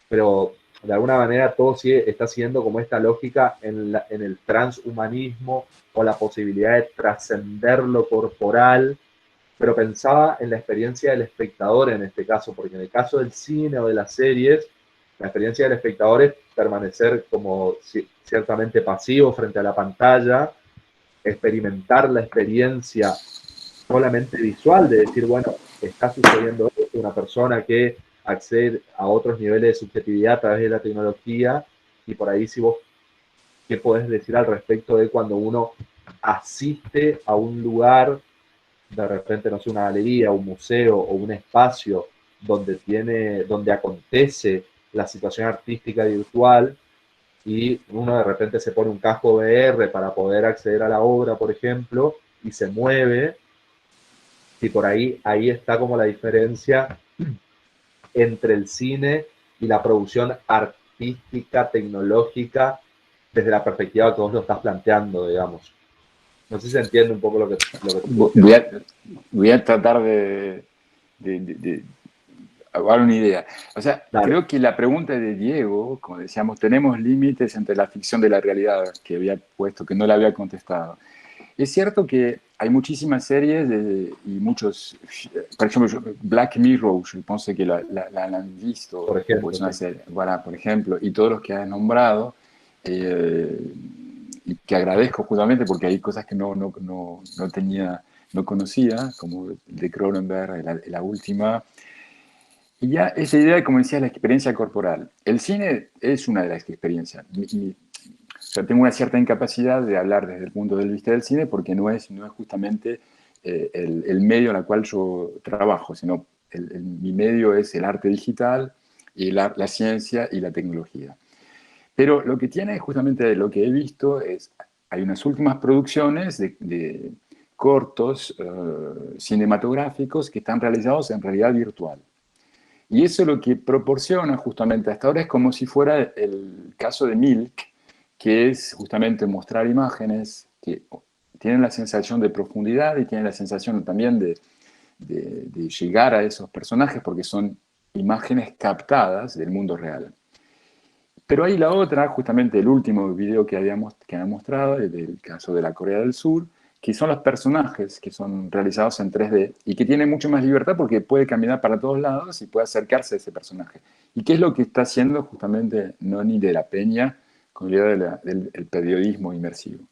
Pero de alguna manera todo está siguiendo como esta lógica en el transhumanismo o la posibilidad de trascender lo corporal, pero pensaba en la experiencia del espectador en este caso, porque en el caso del cine o de las series, la experiencia del espectador es permanecer como ciertamente pasivo frente a la pantalla, experimentar la experiencia solamente visual, de decir, bueno, está sucediendo esto, una persona que accede a otros niveles de subjetividad a través de la tecnología, y por ahí si vos, ¿qué podés decir al respecto de cuando uno asiste a un lugar, de repente, no sé, una galería, un museo o un espacio donde acontece la situación artística virtual, y uno de repente se pone un casco VR para poder acceder a la obra, por ejemplo, y se mueve, y por ahí está como la diferencia entre el cine y la producción artística, tecnológica, desde la perspectiva que vos lo estás planteando, digamos. No sé si se entiende un poco lo que voy a tratar de dar una idea. O sea, Dale. creo que la pregunta de Diego, como decíamos, tenemos límites entre la ficción de la realidad, que había puesto, que no le había contestado. Es cierto que hay muchísimas series y muchos, por ejemplo, Black Mirror, supongo que la han visto, Por ejemplo, pues una sí. serie, voilà, por ejemplo, y todos los que han nombrado, y que agradezco justamente porque hay cosas que no conocía, como de Cronenberg, la última. Y ya esa idea, como decía, la experiencia corporal. El cine es una de las experiencias. O sea, tengo una cierta incapacidad de hablar desde el punto de vista del cine porque no es justamente el medio en el cual yo trabajo, sino mi medio es el arte digital y la ciencia y la tecnología. Pero lo que tiene justamente lo que he visto es, hay unas últimas producciones de cortos cinematográficos que están realizados en realidad virtual. Y eso lo que proporciona justamente hasta ahora es como si fuera el caso de Milk, que es justamente mostrar imágenes que tienen la sensación de profundidad y tienen la sensación también de llegar a esos personajes porque son imágenes captadas del mundo real. Pero hay la otra, justamente el último video que han mostrado, del caso de la Corea del Sur, que son los personajes que son realizados en 3D y que tienen mucho más libertad porque puede caminar para todos lados y puede acercarse a ese personaje. ¿Y qué es lo que está haciendo justamente Noni de la Peña con la idea del periodismo inmersivo?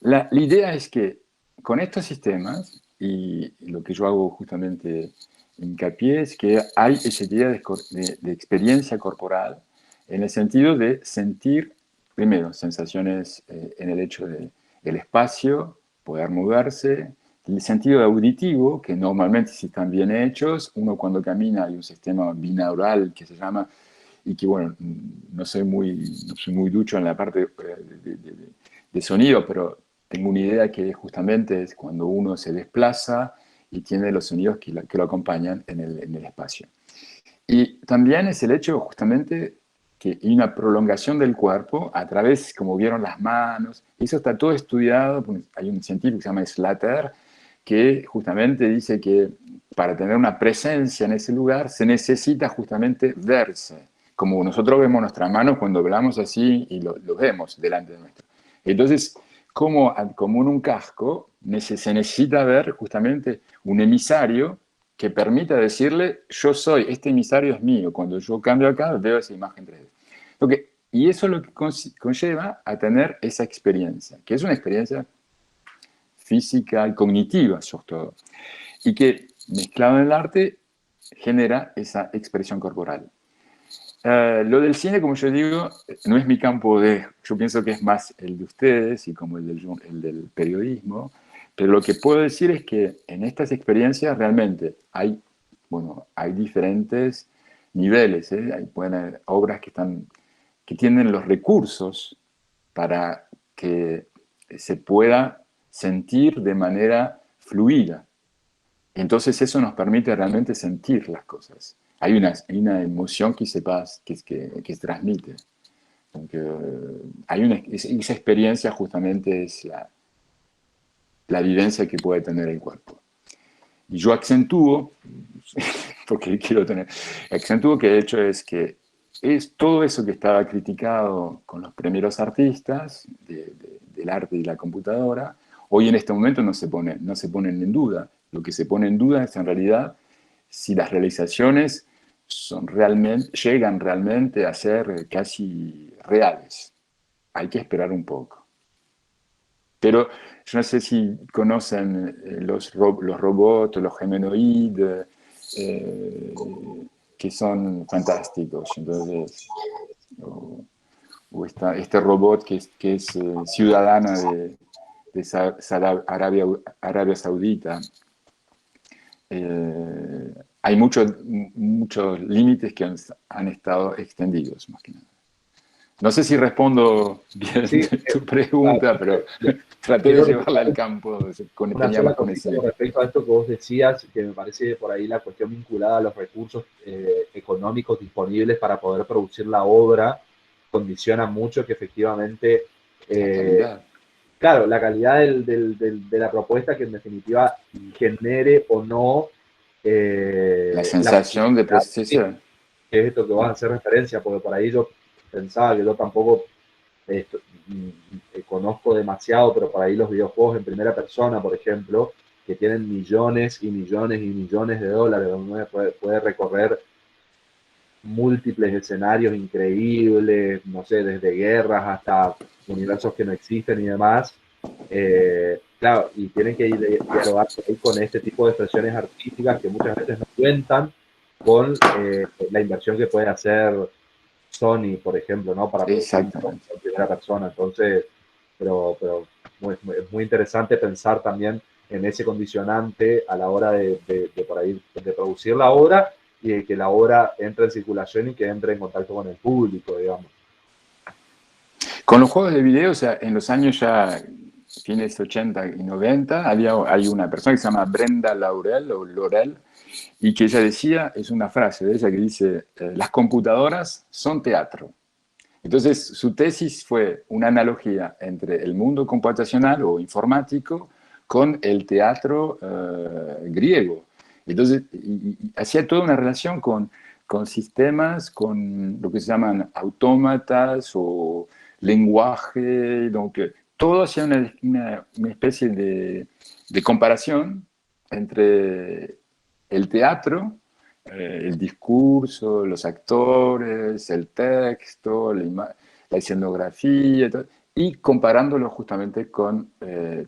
La idea es que con estos sistemas, y lo que yo hago justamente hincapié es que hay esa idea de experiencia corporal en el sentido de sentir, primero, sensaciones en el hecho del espacio, poder moverse, el sentido auditivo, que normalmente si están bien hechos, uno cuando camina hay un sistema binaural que se llama, y que bueno, no soy muy ducho en la parte de sonido, pero tengo una idea que justamente es cuando uno se desplaza y tiene los sonidos que lo acompañan en el espacio. Y también es el hecho justamente que hay una prolongación del cuerpo a través, como vieron, las manos. Eso está todo estudiado. Hay un científico que se llama Slater, que justamente dice que para tener una presencia en ese lugar se necesita justamente verse, como nosotros vemos nuestras manos cuando hablamos así y lo vemos delante de nuestro. Entonces, como en un casco, se necesita ver justamente un emisario que permita decirle, yo soy, este emisario es mío. Cuando yo cambio acá, veo esa imagen 3D. Y eso es lo que conlleva a tener esa experiencia, que es una experiencia física y cognitiva, sobre todo, y que, mezclado en el arte, genera esa expresión corporal. Lo del cine, como yo digo, no es mi campo yo pienso que es más el de ustedes y como el del periodismo, pero lo que puedo decir es que en estas experiencias realmente hay diferentes niveles, ¿eh? Pueden haber obras que tienen los recursos para que se pueda sentir de manera fluida. Entonces eso nos permite realmente sentir las cosas. Hay una emoción que se transmite. Esa experiencia justamente es la vivencia que puede tener el cuerpo. Y yo acentúo, porque acentúo que de hecho es que es todo eso que estaba criticado con los primeros artistas del arte y la computadora, hoy en este momento no se ponen en duda. Lo que se pone en duda es en realidad si las realizaciones llegan realmente a ser casi reales. Hay que esperar un poco. Pero yo no sé si conocen los robots, los gemenoides, que son fantásticos. Entonces, este robot que es ciudadana de Arabia Saudita. Hay muchos límites que han estado extendidos, más que nada. No sé si respondo bien tu pregunta, pero traté de llevarla al campo. Una sola cosita con respecto a esto que vos decías, que me parece por ahí la cuestión vinculada a los recursos económicos disponibles para poder producir la obra, condiciona mucho que efectivamente... claro, la calidad de la propuesta que en definitiva genere o no la sensación de precisión. Que es esto que vas a hacer referencia, porque por ahí yo pensaba que yo tampoco conozco demasiado, pero por ahí los videojuegos en primera persona, por ejemplo, que tienen millones y millones y millones de dólares, donde uno puede recorrer múltiples escenarios increíbles, no sé, desde guerras hasta universos que no existen y demás. Claro, y tienen que dialogar con este tipo de expresiones artísticas que muchas veces no cuentan con la inversión que puede hacer Sony, por ejemplo, ¿no? Para producir en primera persona. Entonces, pero es muy interesante pensar también en ese condicionante a la hora de producir la obra y de que la obra entre en circulación y que entre en contacto con el público, digamos. Con los juegos de video, o sea, en los años ya fines 80 y 90, hay una persona que se llama Brenda Laurel, y que ella decía, es una frase de ella que dice, las computadoras son teatro. Entonces, su tesis fue una analogía entre el mundo computacional o informático con el teatro griego. Entonces, y hacía toda una relación con sistemas, con lo que se llaman autómatas o lenguaje, todo hacía una especie de comparación entre el teatro, el discurso, los actores, el texto, la escenografía, y comparándolo justamente con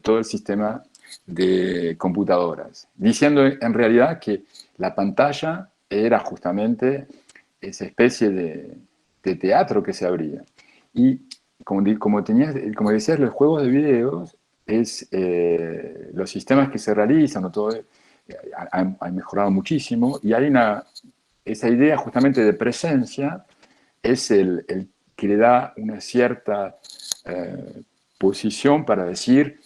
todo el sistema de computadoras, diciendo en realidad que la pantalla era justamente esa especie de teatro que se abría. Y como decías, los juegos de videos, los sistemas que se realizan, todo, han mejorado muchísimo, y hay esa idea justamente de presencia, es el que le da una cierta posición para decir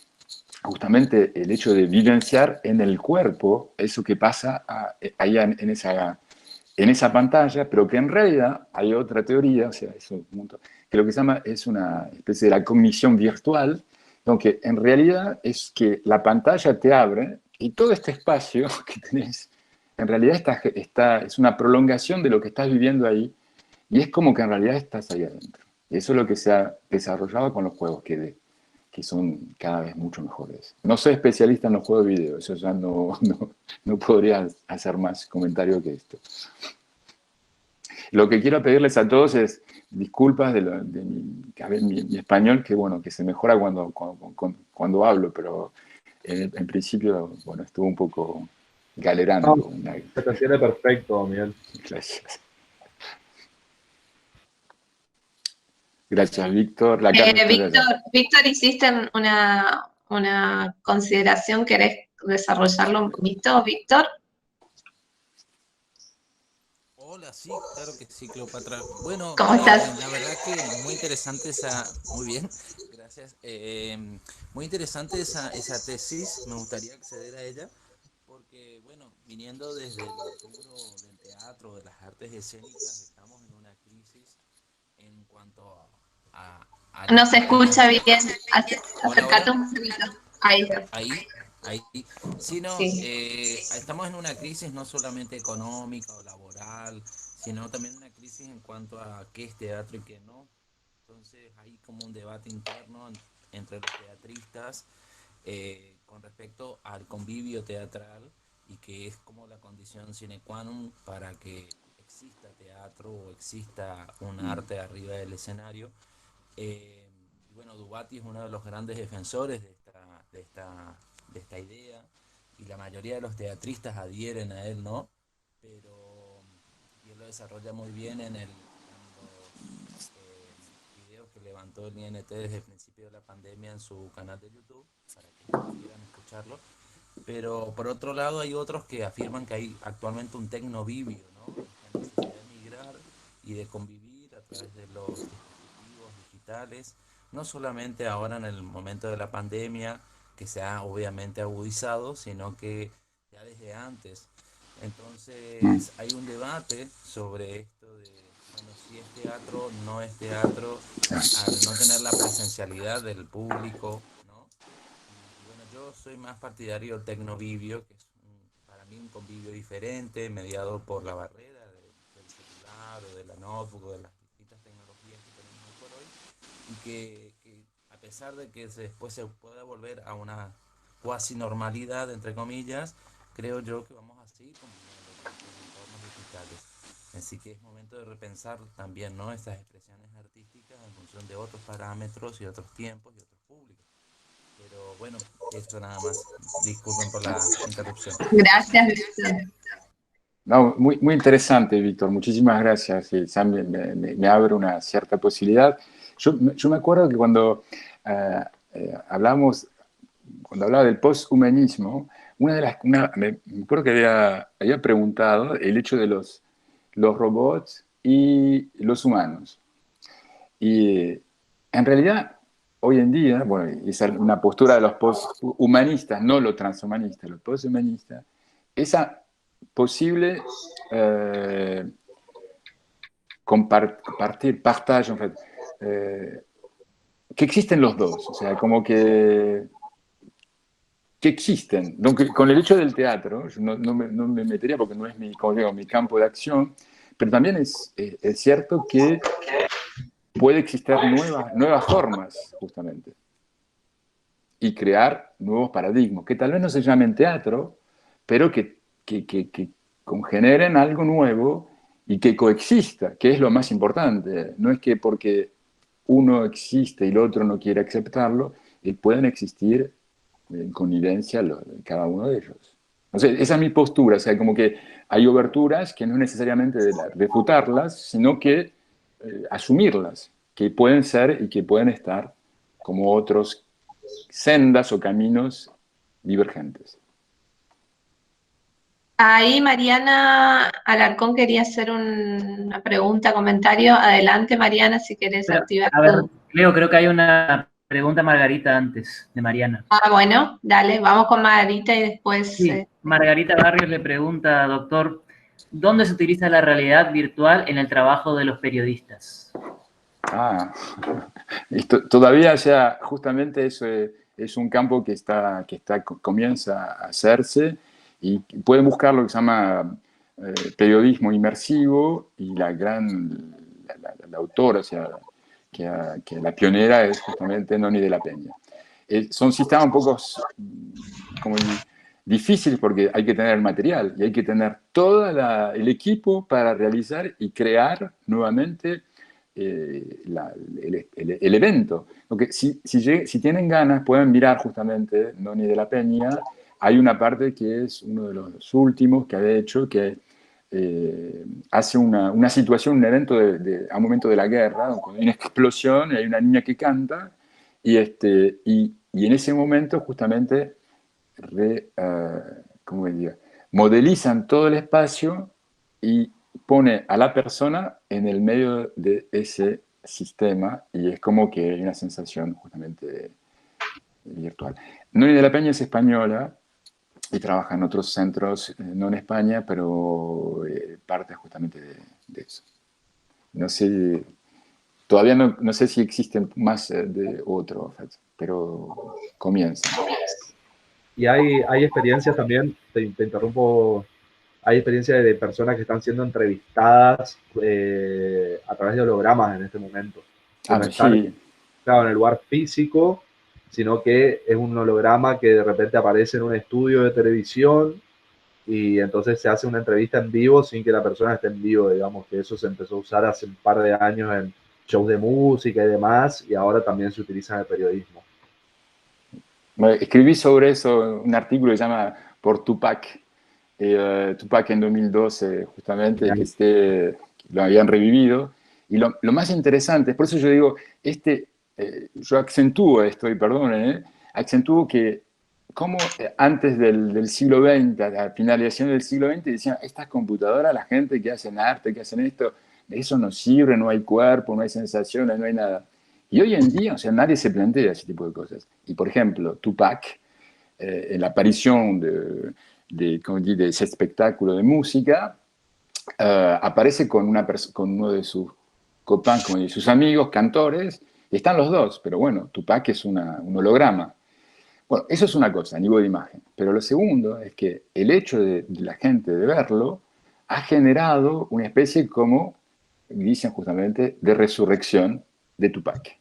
justamente el hecho de vivenciar en el cuerpo eso que pasa allá en en esa pantalla, pero que en realidad hay otra teoría, o sea, es un punto, que lo que se llama es una especie de la cognición virtual, aunque en realidad es que la pantalla te abre y todo este espacio que tenés, en realidad es una prolongación de lo que estás viviendo ahí, y es como que en realidad estás ahí adentro. Y eso es lo que se ha desarrollado con los juegos, que son cada vez mucho mejores. No soy especialista en los juegos de video, eso ya no podría hacer más comentario que esto. Lo que quiero pedirles a todos es disculpas de mi español, que bueno, que se mejora cuando hablo, pero en principio, bueno, estuvo un poco galerando. No, se te entiende perfecto, Miguel. Gracias. Gracias, Víctor. Víctor, hiciste una consideración, ¿querés desarrollarlo un poquito, Víctor? Hola, sí, claro que sí, Cleopatra. Bueno, ¿Cómo estás? la verdad que muy interesante muy bien, gracias. Muy interesante esa tesis, me gustaría acceder a ella, porque, bueno, viniendo desde el rubro del teatro, de las artes escénicas, estamos en una crisis en cuanto a No se escucha bien, Hola, acércate hola. un poquito. Ahí. Ahí. Sí, no, Sí. estamos en una crisis no solamente económica o laboral, sino también una crisis en cuanto a qué es teatro y qué no. Entonces hay como un debate interno entre los teatristas con respecto al convivio teatral, y que es como la condición sine qua non para que exista teatro o exista un arte arriba del escenario. Bueno, Dubati es uno de los grandes defensores de esta idea, y la mayoría de los teatristas adhieren a él, ¿no? Pero y él lo desarrolla muy bien en los videos que levantó el INT desde el principio de la pandemia en su canal de YouTube, para que quieran escucharlo. Pero por otro lado hay otros que afirman que hay actualmente un tecnovivio, ¿no? La necesidad de migrar y de convivir a través de los dispositivos digitales, no solamente ahora en el momento de la pandemia, que se ha obviamente agudizado, sino que ya desde antes. Entonces hay un debate sobre esto de, bueno, si es teatro, no es teatro, al no tener la presencialidad del público, ¿no? Y bueno, yo soy más partidario del tecnovivio, que es para mí un convivio diferente, mediado por la barrera del celular o de la notebook o de las distintas tecnologías que tenemos hoy por hoy, y que a pesar de que después se pueda volver a una cuasi normalidad, entre comillas, creo yo que vamos a seguir conviviendo con estos entornos digitales. Así que es momento de repensar también, ¿no?, estas expresiones artísticas en función de otros parámetros y otros tiempos y otros públicos. Pero bueno, esto nada más. Disculpen por la interrupción. Gracias, Víctor. No, muy interesante, Víctor. Muchísimas gracias. Sí, me abre una cierta posibilidad. Yo me acuerdo que cuando hablaba del posthumanismo, me acuerdo que había preguntado el hecho de los robots y los humanos. Y en realidad, hoy en día, bueno, es una postura de los posthumanistas, no los transhumanistas, los posthumanistas, esa posible partage, en fait, que existen los dos, o sea, como que existen. Donc, con el hecho del teatro, yo no me metería porque no es mi campo de acción, pero también es cierto que puede existir nuevas formas, justamente, y crear nuevos paradigmas, que tal vez no se llamen teatro, pero que congeneren algo nuevo y que coexista, que es lo más importante. No es que porque uno existe y el otro no quiere aceptarlo, pueden existir en connivencia cada uno de ellos. O sea, esa es mi postura, o sea, como que hay oberturas que no es necesariamente de refutarlas, sino que asumirlas, que pueden ser y que pueden estar como otros sendas o caminos divergentes. Ahí Mariana Alarcón quería hacer una pregunta, comentario. Adelante, Mariana, si querés activar A ver, tu... Leo, creo que hay una pregunta, Margarita, antes de Mariana. Ah, bueno, dale, vamos con Margarita y después... Sí, Margarita Barrios le pregunta, doctor, ¿dónde se utiliza la realidad virtual en el trabajo de los periodistas? Todavía, o sea, justamente eso es un campo que comienza a hacerse, y pueden buscar lo que se llama periodismo inmersivo, y la autora, o sea, que la pionera es justamente Noni de la Peña. Son sistemas un poco como difíciles, porque hay que tener el material y hay que tener todo el equipo para realizar y crear nuevamente el evento. Porque si tienen ganas, pueden mirar justamente Noni de la Peña. Hay una parte que es uno de los últimos que ha hecho, que hace una situación, un evento a un momento de la guerra, cuando hay una explosión y hay una niña que canta, y en ese momento justamente ¿cómo diría? Modelizan todo el espacio y pone a la persona en el medio de ese sistema, y es como que hay una sensación justamente virtual. Noni de la Peña es española y trabaja en otros centros, no en España, pero parte justamente de eso. No sé, todavía no sé si existen más de otro, pero comienza. Y hay experiencias también, te interrumpo, hay experiencias de personas que están siendo entrevistadas a través de hologramas en este momento. No están, Sí. claro, en el lugar físico, sino que es un holograma que de repente aparece en un estudio de televisión, y entonces se hace una entrevista en vivo sin que la persona esté en vivo, digamos, que eso se empezó a usar hace un par de años en shows de música y demás, y ahora también se utiliza en el periodismo. Escribí sobre eso un artículo que se llama Por Tupac. Tupac en 2012, justamente, que lo habían revivido. Y lo más interesante, por eso yo digo, yo acentúo esto, y perdonen, acentúo que como antes del siglo XX, a la finalización del siglo XX, decían, estas computadoras, la gente que hacen arte, que hacen esto, eso no sirve, no hay cuerpo, no hay sensaciones, no hay nada. Y hoy en día, o sea, nadie se plantea ese tipo de cosas. Y, por ejemplo, Tupac, en la aparición de ese espectáculo de música, aparece con uno de sus copains, como de sus amigos, cantores, y están los dos, pero bueno, Tupac es un holograma. Bueno, eso es una cosa, a nivel de imagen. Pero lo segundo es que el hecho de la gente de verlo ha generado una especie, como dicen justamente, de resurrección de Tupac.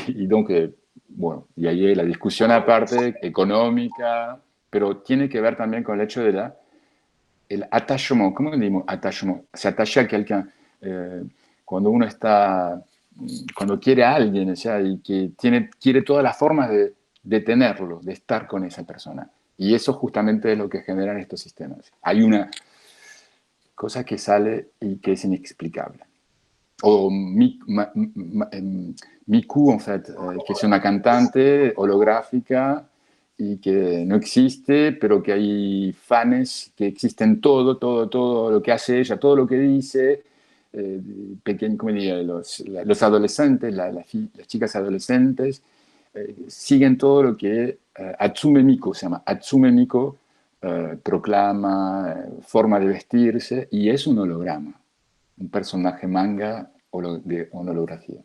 Y bueno, y ahí hay la discusión aparte, económica, pero tiene que ver también con el hecho de el attachement. ¿Cómo decimos attachement? Se atacha a alguien cuando uno cuando quiere a alguien, o sea, y que quiere todas las formas de tenerlo, de estar con esa persona. Y eso justamente es lo que generan estos sistemas. Hay una cosa que sale y que es inexplicable. O Miku, en fait, que es una cantante holográfica y que no existe, pero que hay fans que existen todo lo que hace ella, todo lo que dice. ¿Cómo diría? Los adolescentes, las chicas adolescentes, siguen todo lo que Atsume Miko se llama. Atsume Miko proclama, forma de vestirse, y es un holograma. Un personaje manga de holografía.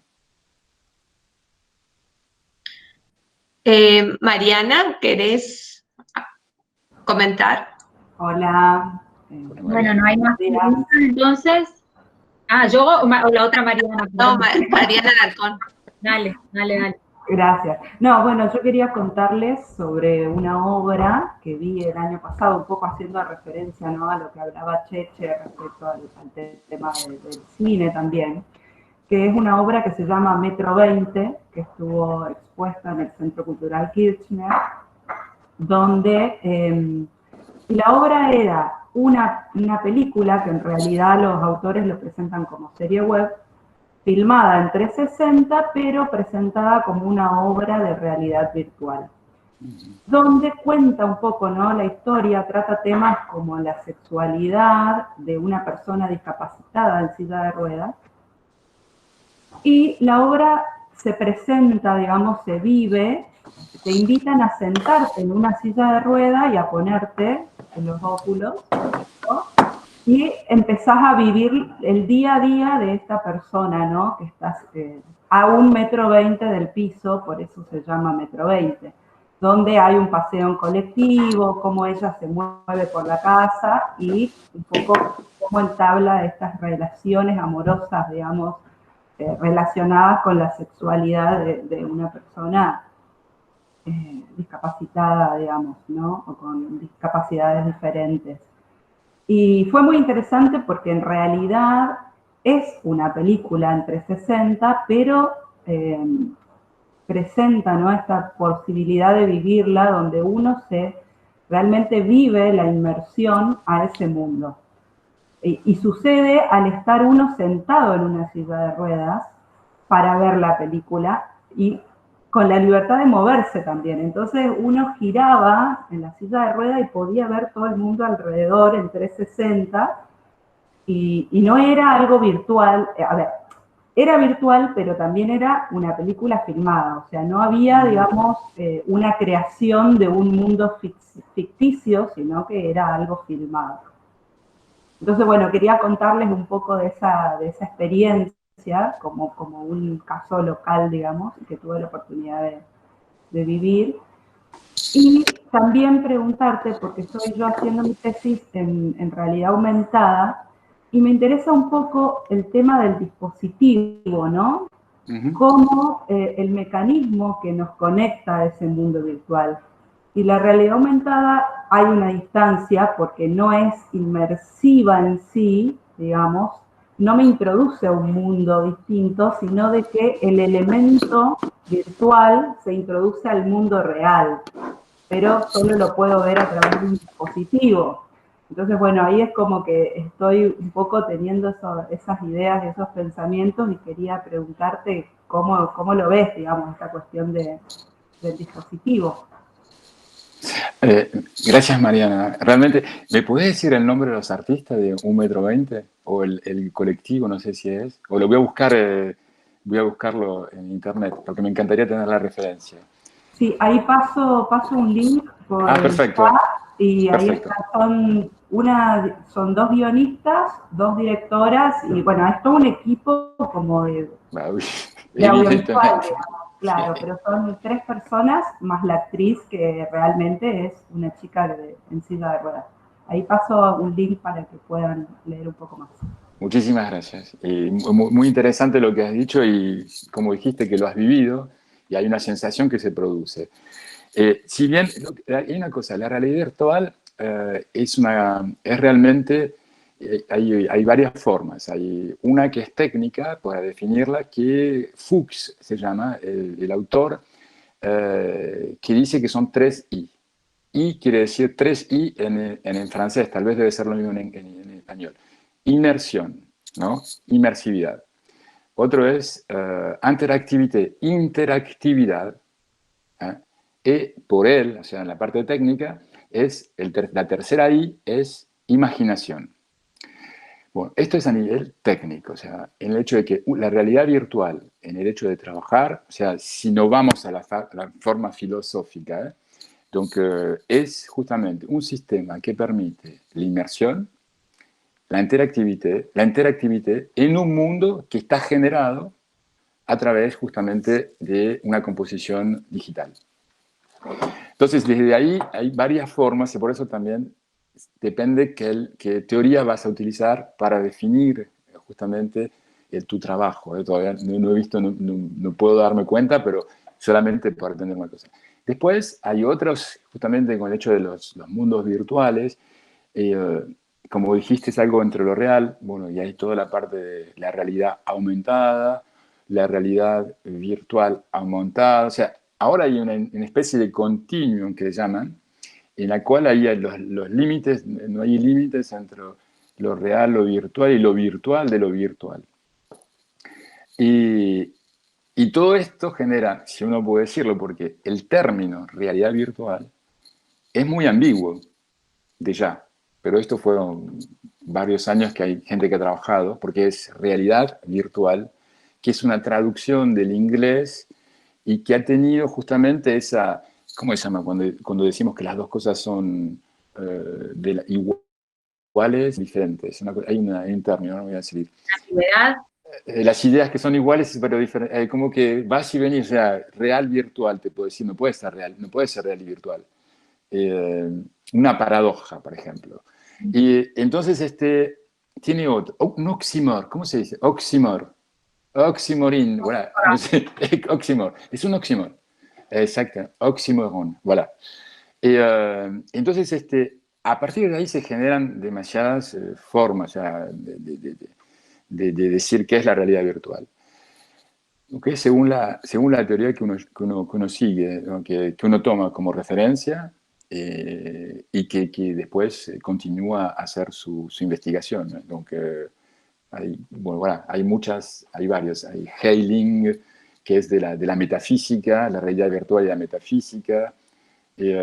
Mariana, ¿querés comentar? Hola. Bueno, no hay más preguntas, entonces. ¿Yo o la otra Mariana? No, Mariana Alarcón. Dale. Gracias. No, bueno, yo quería contarles sobre una obra que vi el año pasado, un poco haciendo referencia, ¿no?, a lo que hablaba Cheche respecto al tema del cine también, que es una obra que se llama Metro 20, que estuvo expuesta en el Centro Cultural Kirchner, donde la obra era una película que en realidad los autores lo presentan como serie web, filmada en 360, pero presentada como una obra de realidad virtual, donde cuenta un poco, ¿no?, la historia, trata temas como la sexualidad de una persona discapacitada en silla de ruedas, y la obra se presenta, digamos, se vive, te invitan a sentarte en una silla de ruedas y a ponerte en los óculos, ¿no?, y empezás a vivir el día a día de esta persona, ¿no? Que estás a 1,20 m del piso, por eso se llama 1,20 m, donde hay un paseo en colectivo, cómo ella se mueve por la casa y un poco cómo entabla estas relaciones amorosas, digamos, relacionadas con la sexualidad de una persona discapacitada, digamos, ¿no? O con discapacidades diferentes. Y fue muy interesante porque en realidad es una película en 360, pero presenta, ¿no?, esta posibilidad de vivirla donde uno realmente vive la inmersión a ese mundo. Y sucede al estar uno sentado en una silla de ruedas para ver la película y con la libertad de moverse también. Entonces uno giraba en la silla de ruedas y podía ver todo el mundo alrededor en 360 y no era algo virtual. A ver, era virtual, pero también era una película filmada. O sea, no había, digamos, una creación de un mundo ficticio, sino que era algo filmado. Entonces, bueno, quería contarles un poco de esa experiencia, como un caso local, digamos, que tuve la oportunidad de vivir. Y también preguntarte, porque estoy yo haciendo mi tesis en realidad aumentada, y me interesa un poco el tema del dispositivo, ¿no? Como el mecanismo que nos conecta a ese mundo virtual. Y la realidad aumentada hay una distancia porque no es inmersiva en sí, digamos, no me introduce a un mundo distinto, sino de que el elemento virtual se introduce al mundo real, pero solo lo puedo ver a través de un dispositivo. Entonces, bueno, ahí es como que estoy un poco teniendo esas ideas, esos pensamientos, y quería preguntarte cómo lo ves, digamos, esta cuestión del dispositivo. Gracias, Mariana. Realmente, ¿me puedes decir el nombre de los artistas de 1,20 m? O el colectivo, no sé si es. O lo voy a buscar, voy a buscarlo en internet, porque me encantaría tener la referencia. Sí, ahí paso un link por el perfecto. chat, y ahí Perfecto. son 2 guionistas, 2 directoras, y bueno, es todo un equipo como de audiovisual, claro, pero son 3 personas más la actriz, que realmente es una chica en silla de ruedas. Ahí paso un link para que puedan leer un poco más. Muchísimas gracias. Y muy interesante lo que has dicho, y como dijiste que lo has vivido, y hay una sensación que se produce. Si bien hay una cosa, la realidad virtual es realmente, hay varias formas. Hay una que es técnica, para definirla, que Fuchs se llama, el autor, que dice que son 3 I. I quiere decir 3 I en francés, tal vez debe ser lo mismo en español. Inmersión, ¿no? Inmersividad. Otro es interactividad. Y por él, o sea, en la parte técnica, la tercera I es imaginación. Bueno, esto es a nivel técnico, o sea, en el hecho de que la realidad virtual, en el hecho de trabajar, o sea, si no vamos a la forma filosófica, es justamente un sistema que permite la inmersión, la interactividad en un mundo que está generado a través justamente de una composición digital. Entonces, desde ahí hay varias formas, y por eso también depende qué teoría vas a utilizar para definir justamente tu trabajo. Todavía no he visto, no puedo darme cuenta, pero solamente para entender una cosa. Después hay otros, justamente con el hecho de los mundos virtuales, como dijiste, es algo entre lo real, bueno, y hay toda la parte de la realidad aumentada, la realidad virtual aumentada, o sea, ahora hay una especie de continuum que llaman, en la cual hay los límites, no hay límites entre lo real, lo virtual, y lo virtual de lo virtual. Y todo esto genera, si uno puede decirlo, porque el término realidad virtual es muy ambiguo de ya, pero esto fueron varios años que hay gente que ha trabajado, porque es realidad virtual, que es una traducción del inglés y que ha tenido justamente esa, ¿cómo se llama? Cuando decimos que las dos cosas son iguales iguales, diferentes. Hay un término, no voy a decir. ¿Verdad? Las ideas que son iguales pero diferentes, como que vas y venís, o sea, real, virtual, te puedo decir, no puede ser real, no puede ser real y virtual. Una paradoja, por ejemplo. Y entonces tiene otro, un oxímor, ¿cómo se dice? Oxímor. Oxímorín, voilà, no sé, oxímor, es un oxímor. Exacto, oxímoron, voilà. Entonces, a partir de ahí se generan demasiadas formas, o sea, de decir qué es la realidad virtual. Okay, según la teoría que uno sigue, ¿no? que uno toma como referencia y que después continúa a hacer su investigación, ¿no? Donc, bueno, voilà, hay varios. Hay Heiling, que es de la metafísica, la realidad virtual y la metafísica, y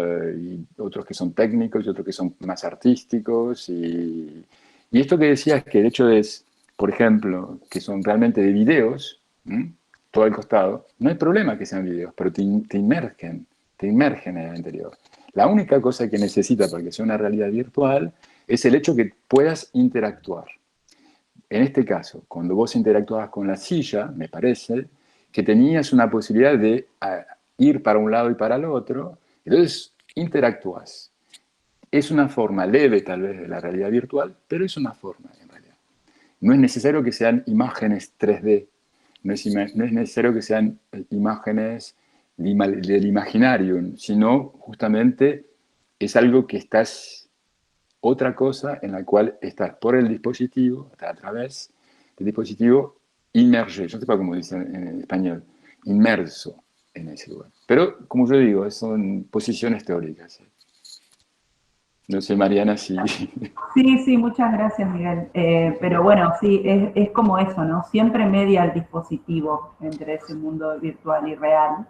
otros que son técnicos y otros que son más artísticos. Y esto que decías, que el hecho es, por ejemplo, que son realmente de videos, todo el costado, no hay problema que sean videos, pero te inmergen en el interior. La única cosa que necesita para que sea una realidad virtual es el hecho que puedas interactuar. En este caso, cuando vos interactuabas con la silla, me parece que tenías una posibilidad de ir para un lado y para el otro, entonces interactúas. Es una forma leve tal vez de la realidad virtual, pero es una forma en realidad. No es necesario que sean imágenes 3D, no es necesario que sean imágenes del imaginario, sino justamente es algo que estás, otra cosa en la cual estás por el dispositivo, a través del dispositivo, inmergé, yo no sé cómo dicen en español, inmerso en ese lugar. Pero, como yo digo, son posiciones teóricas. No sé, Mariana, si... Sí, muchas gracias, Miguel. Pero bueno, sí, es como eso, ¿no? Siempre media el dispositivo entre ese mundo virtual y real.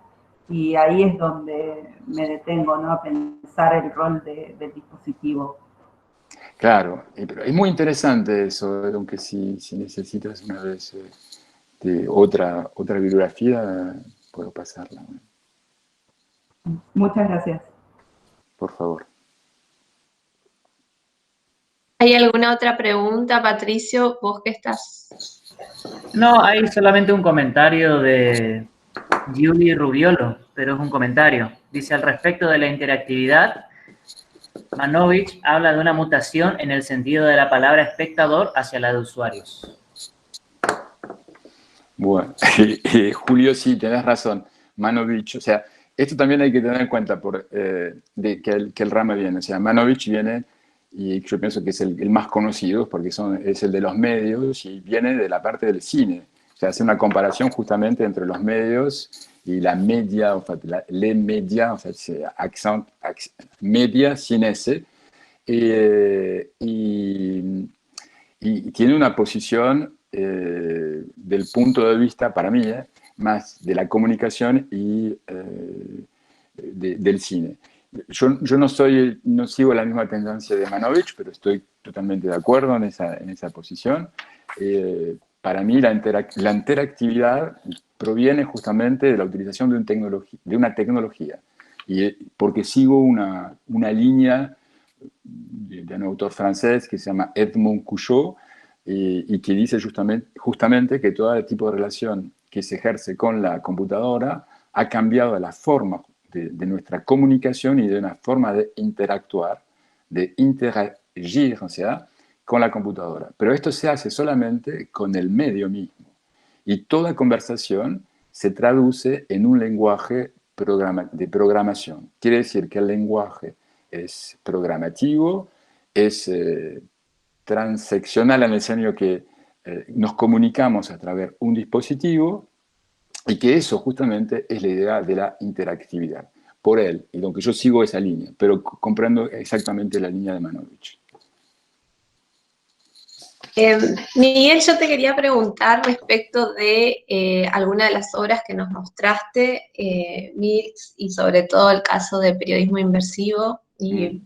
Y ahí es donde me detengo, ¿no? A pensar el rol del dispositivo. Claro, pero es muy interesante eso, aunque si necesitas una vez de otra bibliografía, puedo pasarla. Muchas gracias. Por favor. ¿Hay alguna otra pregunta, Patricio? ¿Vos que estás? No, hay solamente un comentario de Julie Rubiolo, pero es un comentario. Dice, al respecto de la interactividad, Manovich habla de una mutación en el sentido de la palabra espectador hacia la de usuarios. Bueno, Julio, sí, tenés razón. Manovich, o sea, esto también hay que tener en cuenta que el rama viene. O sea, Manovich viene, y yo pienso que es el más conocido, porque es el de los medios, y viene de la parte del cine. O sea, hace una comparación justamente entre los medios y la media, o sea, les médias, o sea, accent, media sin S, y tiene una posición del punto de vista, para mí, más de la comunicación y del cine. Yo no sigo la misma tendencia de Manovich, pero estoy totalmente de acuerdo en esa posición. Para mí la interactividad proviene justamente de la utilización de una tecnología. Porque sigo una línea de un autor francés que se llama Edmond Couchot, y que dice justamente que todo el tipo de relación que se ejerce con la computadora ha cambiado la forma de nuestra comunicación y de una forma de interactuar, de interagir, o sea, con la computadora. Pero esto se hace solamente con el medio mismo. Y toda conversación se traduce en un lenguaje de programación. Quiere decir que el lenguaje es programativo, es transaccional en el sentido que nos comunicamos a través de un dispositivo, y que eso justamente es la idea de la interactividad. Por él, y aunque yo sigo esa línea, pero comprendo exactamente la línea de Manovich. Miguel, yo te quería preguntar respecto de alguna de las obras que nos mostraste, Mills, y sobre todo el caso de periodismo inmersivo, y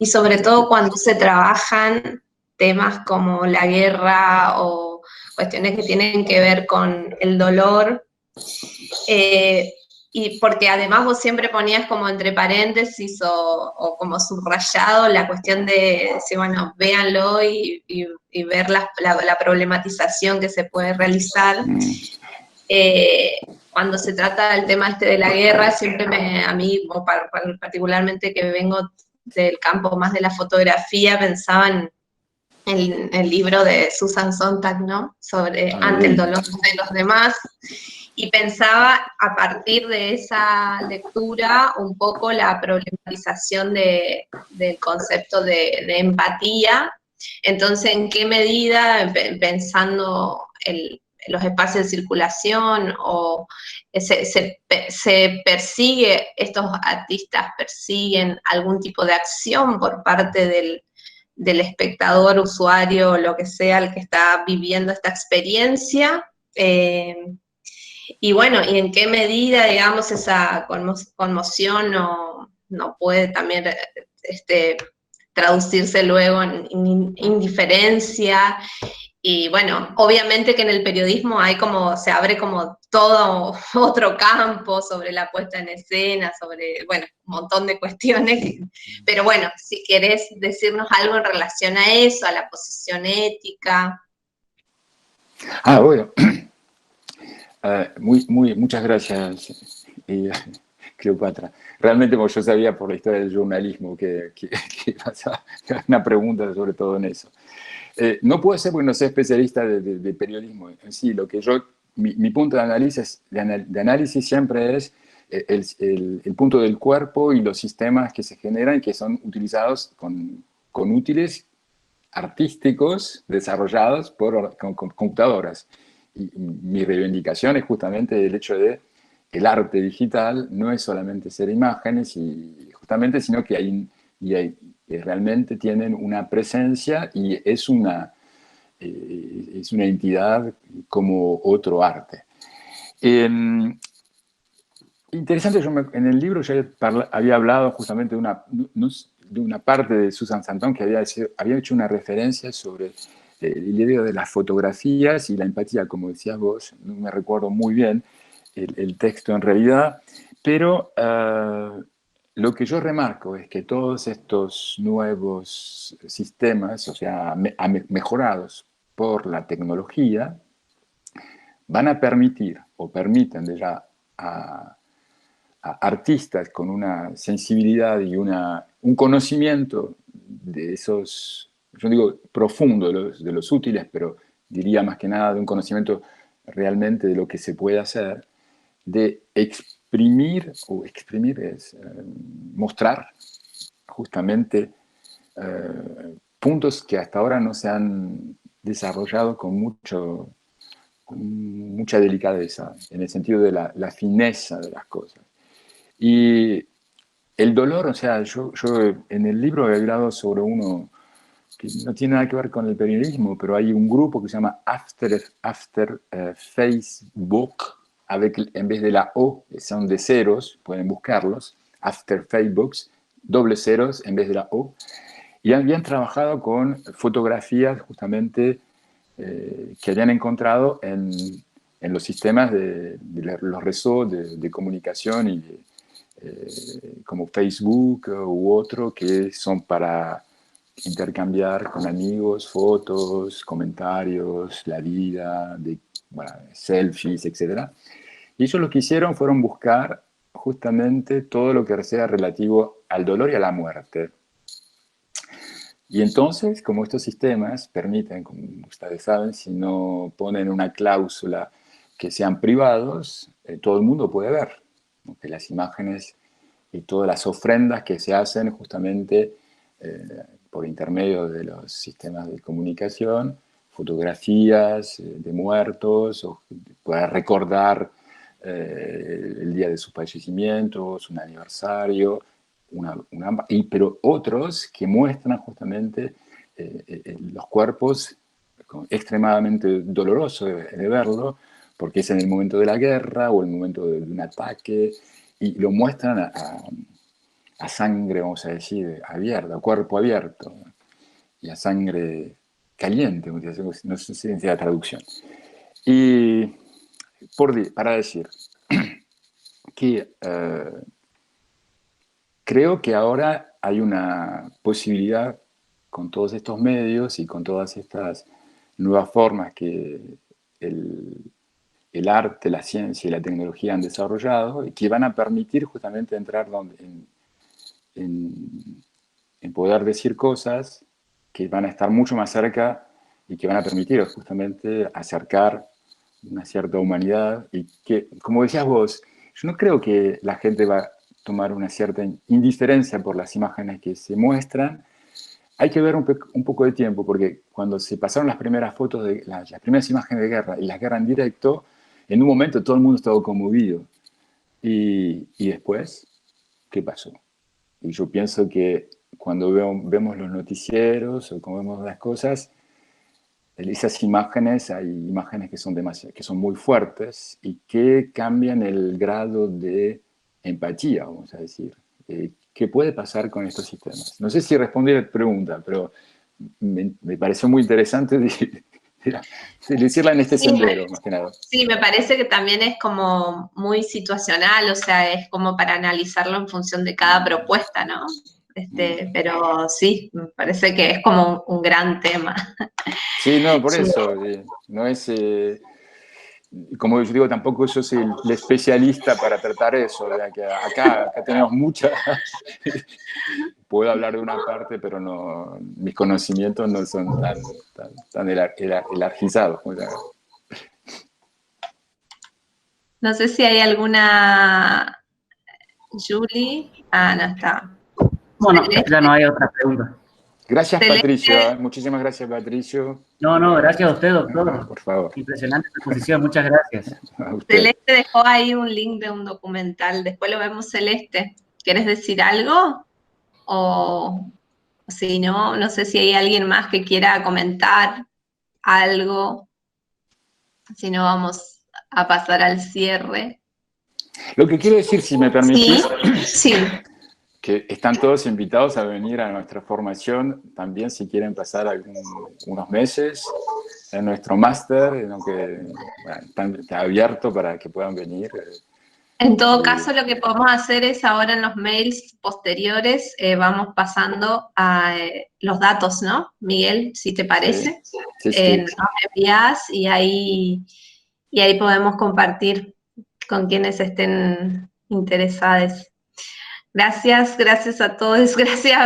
sobre todo cuando se trabajan temas como la guerra o cuestiones que tienen que ver con el dolor. y porque además vos siempre ponías como entre paréntesis o como subrayado la cuestión de decir, bueno, véanlo y ver la problematización que se puede realizar. Cuando se trata del tema este de la guerra, siempre a mí, particularmente que vengo del campo más de la fotografía, pensaba en el libro de Susan Sontag, ¿no? Sobre Ante el dolor de los demás, y pensaba a partir de esa lectura un poco la problematización del concepto de empatía. Entonces, ¿en qué medida, pensando los espacios de circulación, o se persigue, estos artistas persiguen algún tipo de acción por parte del espectador, usuario, lo que sea, el que está viviendo esta experiencia? Y bueno, y en qué medida, digamos, esa conmoción no puede también traducirse luego en indiferencia. Y bueno, obviamente que en el periodismo se abre como todo otro campo sobre la puesta en escena, sobre, bueno, un montón de cuestiones, pero bueno, si querés decirnos algo en relación a eso, a la posición ética. Bueno. Muchas gracias, Cleopatra. Realmente, como yo sabía por la historia del jornalismo que ibas a hacer una pregunta sobre todo en eso. No puedo ser porque no soy especialista de periodismo en sí. Lo que mi punto de análisis siempre es el punto del cuerpo y los sistemas que se generan y que son utilizados con útiles artísticos desarrollados con computadoras. Y mi reivindicación es justamente el hecho de que el arte digital no es solamente ser imágenes, sino que realmente tienen una presencia y es una entidad como otro arte. Interesante, en el libro yo había hablado justamente de una parte de Susan Sontag que había hecho una referencia sobre el idea de las fotografías y la empatía, como decías vos. No me recuerdo muy bien el texto en realidad, pero lo que yo remarco es que todos estos nuevos sistemas, o sea, mejorados por la tecnología, van a permitir o permiten ya a artistas con una sensibilidad y un conocimiento de esos, yo digo profundo de los útiles, pero diría más que nada de un conocimiento realmente de lo que se puede hacer, de exprimir es mostrar justamente puntos que hasta ahora no se han desarrollado con mucha delicadeza, en el sentido de la fineza de las cosas. Y el dolor, o sea, yo en el libro he hablado sobre uno que no tiene nada que ver con el periodismo, pero hay un grupo que se llama After Facebook, en vez de la O, son de ceros, pueden buscarlos, After Facebooks, doble ceros en vez de la O, y habían trabajado con fotografías justamente que habían encontrado en los sistemas de los réseaux de comunicación y como Facebook u otro, que son para intercambiar con amigos fotos, comentarios, la vida, selfies, etc. Y ellos lo que hicieron fueron buscar justamente todo lo que sea relativo al dolor y a la muerte. Y entonces, como estos sistemas permiten, como ustedes saben, si no ponen una cláusula que sean privados, todo el mundo puede ver, que las imágenes y todas las ofrendas que se hacen justamente por intermedio de los sistemas de comunicación, fotografías de muertos, o para recordar el día de sus fallecimientos, un aniversario, pero otros que muestran justamente los cuerpos extremadamente doloroso de verlo, porque es en el momento de la guerra o en el momento de un ataque, y lo muestran a sangre, vamos a decir, abierta, a cuerpo abierto, y a sangre caliente, no sé si es la traducción. Y para decir que creo que ahora hay una posibilidad con todos estos medios y con todas estas nuevas formas que el arte, la ciencia y la tecnología han desarrollado y que van a permitir justamente entrar en poder decir cosas que van a estar mucho más cerca y que van a permitir justamente acercar una cierta humanidad y que, como decías vos, yo no creo que la gente va a tomar una cierta indiferencia por las imágenes que se muestran. Hay que ver un poco de tiempo, porque cuando se pasaron las primeras fotos, las primeras imágenes de guerra y las guerras en directo, en un momento todo el mundo estaba conmovido. Y después, ¿qué pasó? Y yo pienso que cuando vemos los noticieros o cuando vemos las cosas, esas imágenes, hay imágenes que son muy fuertes y que cambian el grado de empatía, vamos a decir. ¿Qué puede pasar con estos sistemas? No sé si respondí a la pregunta, pero me pareció muy interesante decirla en este sendero, más que nada. Sí, me parece que también es como muy situacional, o sea, es como para analizarlo en función de cada propuesta, ¿no? Pero sí, me parece que es como un gran tema. Sí, no, por eso, no es, como yo digo, tampoco yo soy el especialista para tratar eso, o sea, que acá tenemos mucha, puedo hablar de una parte, pero no, mis conocimientos no son tan elargizados. No sé si hay alguna... Julie, no está. Bueno, Celeste. ya no hay otra pregunta. Gracias, Celeste. Patricio. Muchísimas gracias, Patricio. No, gracias a usted, doctor. Por favor. Impresionante exposición, muchas gracias. A usted. Celeste dejó ahí un link de un documental. Después lo vemos, Celeste. ¿Quieres decir algo? O si no, no sé si hay alguien más que quiera comentar algo. Si no, vamos a pasar al cierre. Lo que quiero decir, si me permitís, Sí. que están todos invitados a venir a nuestra formación, también si quieren pasar unos meses en nuestro máster, aunque está abierto para que puedan venir. En todo caso, lo que podemos hacer es ahora en los mails posteriores, vamos pasando a los datos, ¿no? Miguel, si te parece. Sí. Nos envías y ahí podemos compartir con quienes estén interesados. Gracias a todos. Gracias,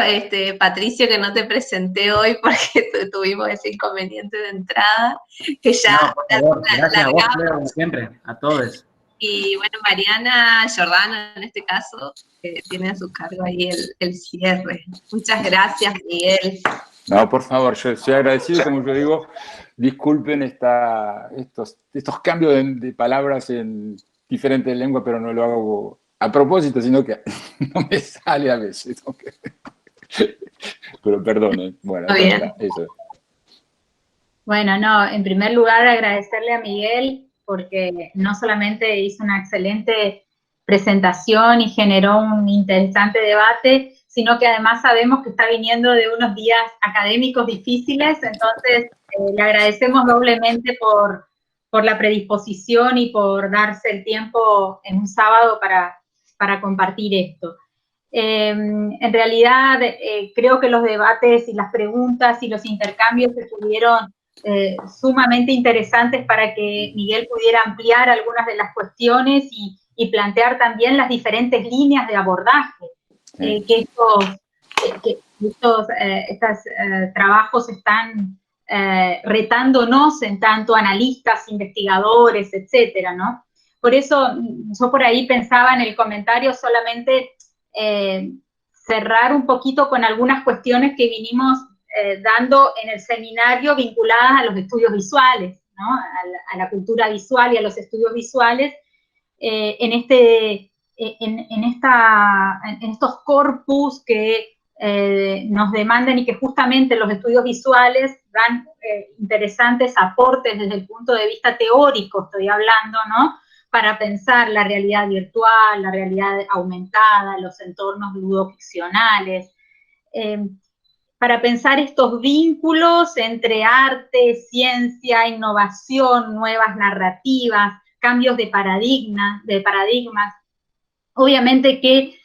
Patricio, que no te presenté hoy porque tuvimos ese inconveniente de entrada, que ya... No, por favor, gracias a vos, como siempre, a todos. Y bueno, Mariana Giordano, en este caso, tiene a su cargo ahí el cierre. Muchas gracias, Miguel. No, por favor, yo estoy agradecido, como yo digo, disculpen estos cambios de palabras en diferentes lenguas, pero no lo hago a propósito, sino que no me sale a veces. Pero perdonen. Bueno, eso. Bueno, no, en primer lugar agradecerle a Miguel porque no solamente hizo una excelente presentación y generó un interesante debate, sino que además sabemos que está viniendo de unos días académicos difíciles, entonces le agradecemos doblemente por la predisposición y por darse el tiempo en un sábado para compartir esto. En realidad, creo que los debates y las preguntas y los intercambios estuvieron sumamente interesantes para que Miguel pudiera ampliar algunas de las cuestiones y plantear también las diferentes líneas de abordaje que estos trabajos están retándonos en tanto analistas, investigadores, etcétera, ¿no? Por eso yo por ahí pensaba en el comentario solamente cerrar un poquito con algunas cuestiones que vinimos dando en el seminario vinculadas a los estudios visuales, ¿no? A la cultura visual y a los estudios visuales, en estos corpus que nos demandan y que justamente los estudios visuales dan interesantes aportes desde el punto de vista teórico, estoy hablando, ¿no? Para pensar la realidad virtual, la realidad aumentada, los entornos ludoficcionales, para pensar estos vínculos entre arte, ciencia, innovación, nuevas narrativas, cambios de paradigmas, Obviamente que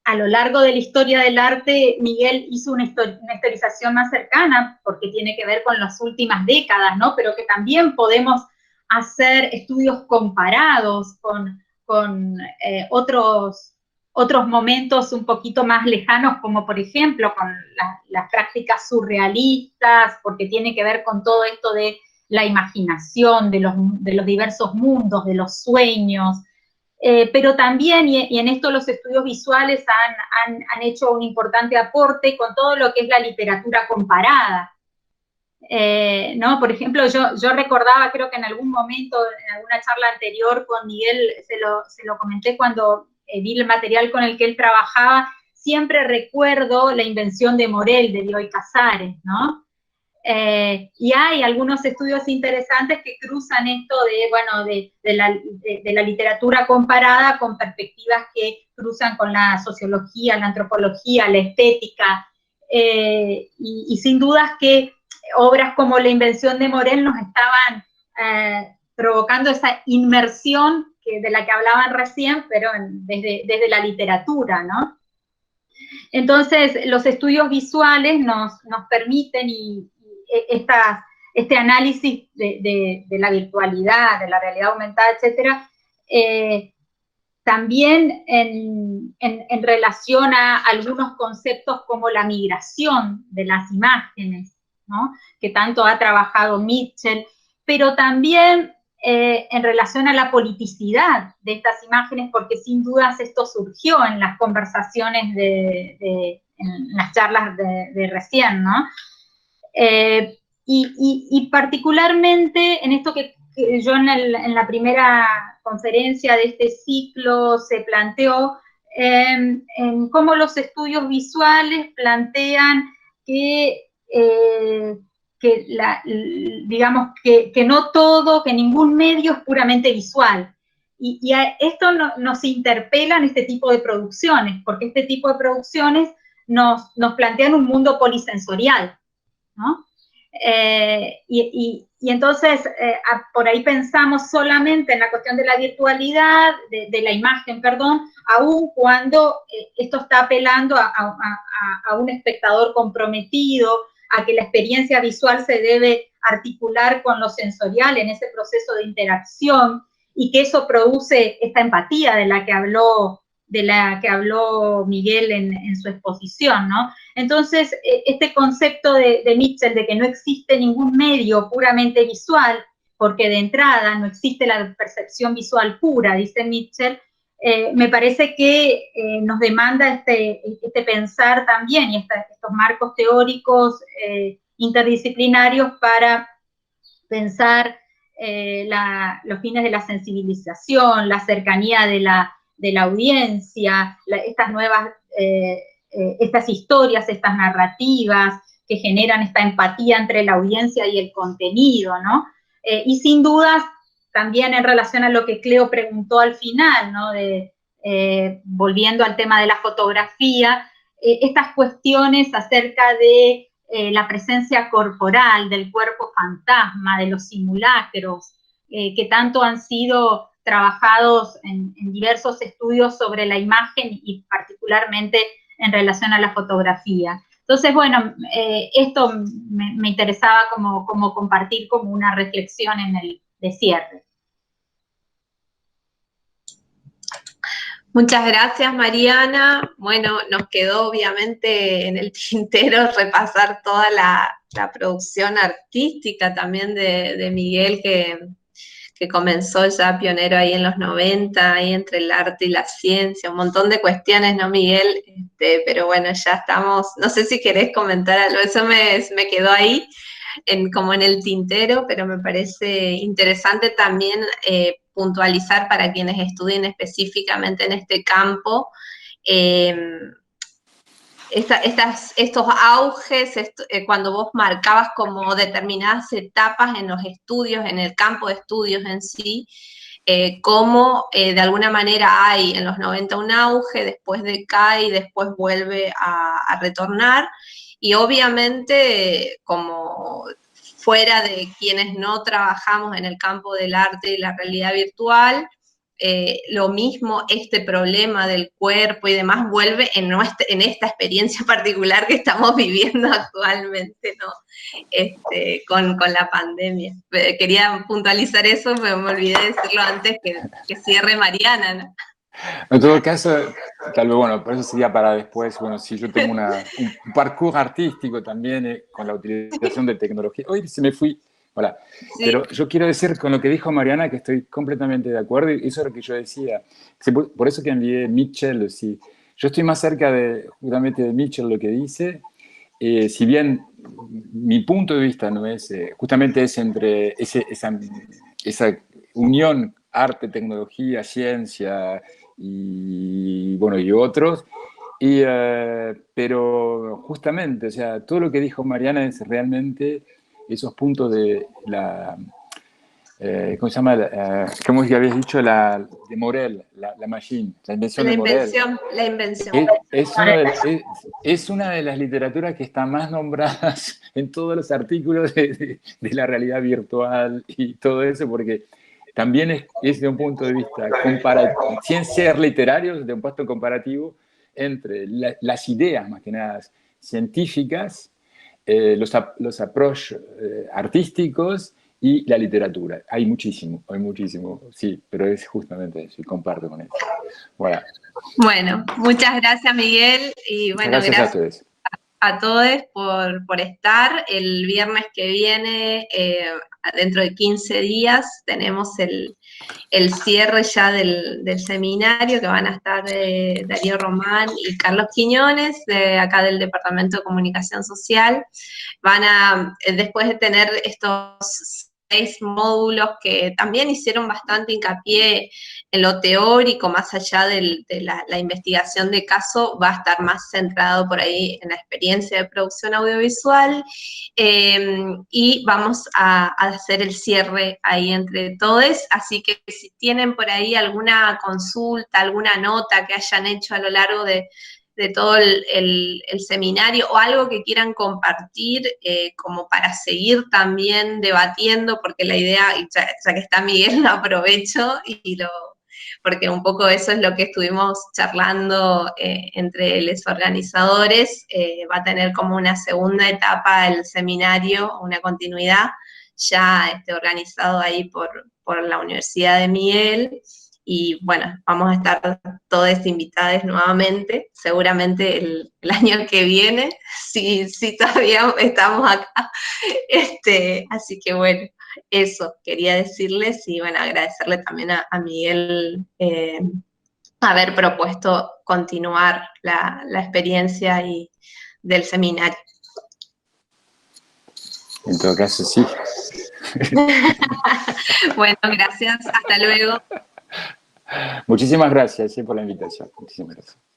a lo largo de la historia del arte, Miguel hizo una historización más cercana, porque tiene que ver con las últimas décadas, ¿no? Pero que también podemos hacer estudios comparados con otros momentos un poquito más lejanos, como por ejemplo con las prácticas surrealistas, porque tiene que ver con todo esto de la imaginación, de los diversos mundos, de los sueños, pero también, y en esto los estudios visuales han hecho un importante aporte con todo lo que es la literatura comparada. ¿No? Por ejemplo, yo recordaba, creo que en algún momento, en alguna charla anterior con Miguel, se lo comenté cuando vi el material con el que él trabajaba, siempre recuerdo la invención de Morel, de Bioy Casares, ¿no? Y hay algunos estudios interesantes que cruzan esto de la literatura comparada con perspectivas que cruzan con la sociología, la antropología, la estética, y sin dudas que obras como La invención de Morel nos estaban provocando esa inmersión de la que hablaban recién, pero desde la literatura, ¿no? Entonces, los estudios visuales nos permiten este análisis de la virtualidad, de la realidad aumentada, etcétera, también en relación a algunos conceptos como la migración de las imágenes, ¿no? Que tanto ha trabajado Mitchell, pero también en relación a la politicidad de estas imágenes, porque sin dudas esto surgió en las conversaciones en las charlas de recién, ¿no? Y particularmente en esto que yo en la primera conferencia de este ciclo se planteó, en cómo los estudios visuales plantean que digamos que no todo, que ningún medio es puramente visual. Y a esto nos interpela en este tipo de producciones, porque este tipo de producciones nos plantean un mundo polisensorial, ¿no? Y entonces, por ahí pensamos solamente en la cuestión de la virtualidad, de la imagen, perdón, aun cuando esto está apelando a un espectador comprometido, a que la experiencia visual se debe articular con lo sensorial en ese proceso de interacción, y que eso produce esta empatía de la que habló Miguel en su exposición, ¿no? Entonces, este concepto de Mitchell de que no existe ningún medio puramente visual, porque de entrada no existe la percepción visual pura, dice Mitchell, me parece que nos demanda este pensar también, y estos marcos teóricos interdisciplinarios para pensar los fines de la sensibilización, la cercanía de la audiencia, estas nuevas, estas historias, estas narrativas que generan esta empatía entre la audiencia y el contenido, ¿no? Y sin dudas, también en relación a lo que Cleo preguntó al final, ¿no? Volviendo al tema de la fotografía, estas cuestiones acerca de la presencia corporal, del cuerpo fantasma, de los simulacros, que tanto han sido trabajados en diversos estudios sobre la imagen y particularmente en relación a la fotografía. Entonces, bueno, esto me interesaba como compartir como una reflexión en el de cierre. Muchas gracias, Mariana. Bueno, nos quedó obviamente en el tintero repasar toda la producción artística también de Miguel, que comenzó ya pionero ahí en los 90, ahí entre el arte y la ciencia, un montón de cuestiones, ¿no, Miguel? Pero bueno, ya estamos, no sé si querés comentar algo, eso me quedó ahí, como en el tintero, pero me parece interesante también puntualizar para quienes estudien específicamente en este campo, estos auges, cuando vos marcabas como determinadas etapas en los estudios, en el campo de estudios en sí, cómo de alguna manera hay en los 90 un auge, después decae y después vuelve a retornar, y obviamente como fuera de quienes no trabajamos en el campo del arte y la realidad virtual, lo mismo, este problema del cuerpo y demás vuelve en esta experiencia particular que estamos viviendo actualmente, ¿no? Con la pandemia. Quería puntualizar eso, pero me olvidé de decirlo antes que cierre Mariana, ¿no? En todo caso, tal vez, bueno, por eso sería para después, bueno, si yo tengo un parkour artístico también con la utilización de tecnología. Hoy se me fui, hola. Sí. Pero yo quiero decir con lo que dijo Mariana que estoy completamente de acuerdo y eso es lo que yo decía. Por eso que envié Mitchell, sí. Yo estoy más cerca justamente de Mitchell lo que dice. Si bien mi punto de vista no es, justamente es entre esa unión arte, tecnología, ciencia y, bueno, y otros, pero justamente, o sea, todo lo que dijo Mariana es realmente esos puntos de la, ¿cómo se llama? ¿Cómo es que habías dicho? De Morel, la machine, la invención de Morel. La invención. Es una de las literaturas que están más nombradas en todos los artículos de la realidad virtual y todo eso, porque también es de un punto de vista comparativo, sin ser literarios, de un puesto comparativo entre las ideas, más que nada, científicas, los approach artísticos y la literatura. Hay muchísimo, sí, pero es justamente eso, y comparto con eso. Bueno, muchas gracias, Miguel, y bueno, gracias a ustedes. A todos por estar. El viernes que viene, dentro de 15 días, tenemos el cierre ya del seminario, que van a estar Darío Román y Carlos Quiñones, de acá del Departamento de Comunicación Social. Van a, después de tener estos 6 módulos que también hicieron bastante hincapié en lo teórico, más allá de la investigación de caso, va a estar más centrado por ahí en la experiencia de producción audiovisual, y vamos a hacer el cierre ahí entre todos, así que si tienen por ahí alguna consulta, alguna nota que hayan hecho a lo largo de todo el seminario o algo que quieran compartir como para seguir también debatiendo, porque la idea, ya que está Miguel, lo aprovecho porque un poco eso es lo que estuvimos charlando entre los organizadores. Va a tener como una segunda etapa el seminario, una continuidad, ya organizado ahí por la Universidad de Miguel. Y bueno, vamos a estar todos invitados nuevamente, seguramente el año que viene, si todavía estamos acá. Así que bueno, eso quería decirles y bueno, agradecerle también a Miguel haber propuesto continuar la experiencia del seminario. En todo caso, sí. Bueno, gracias, hasta luego. Muchísimas gracias por la invitación. Muchísimas gracias.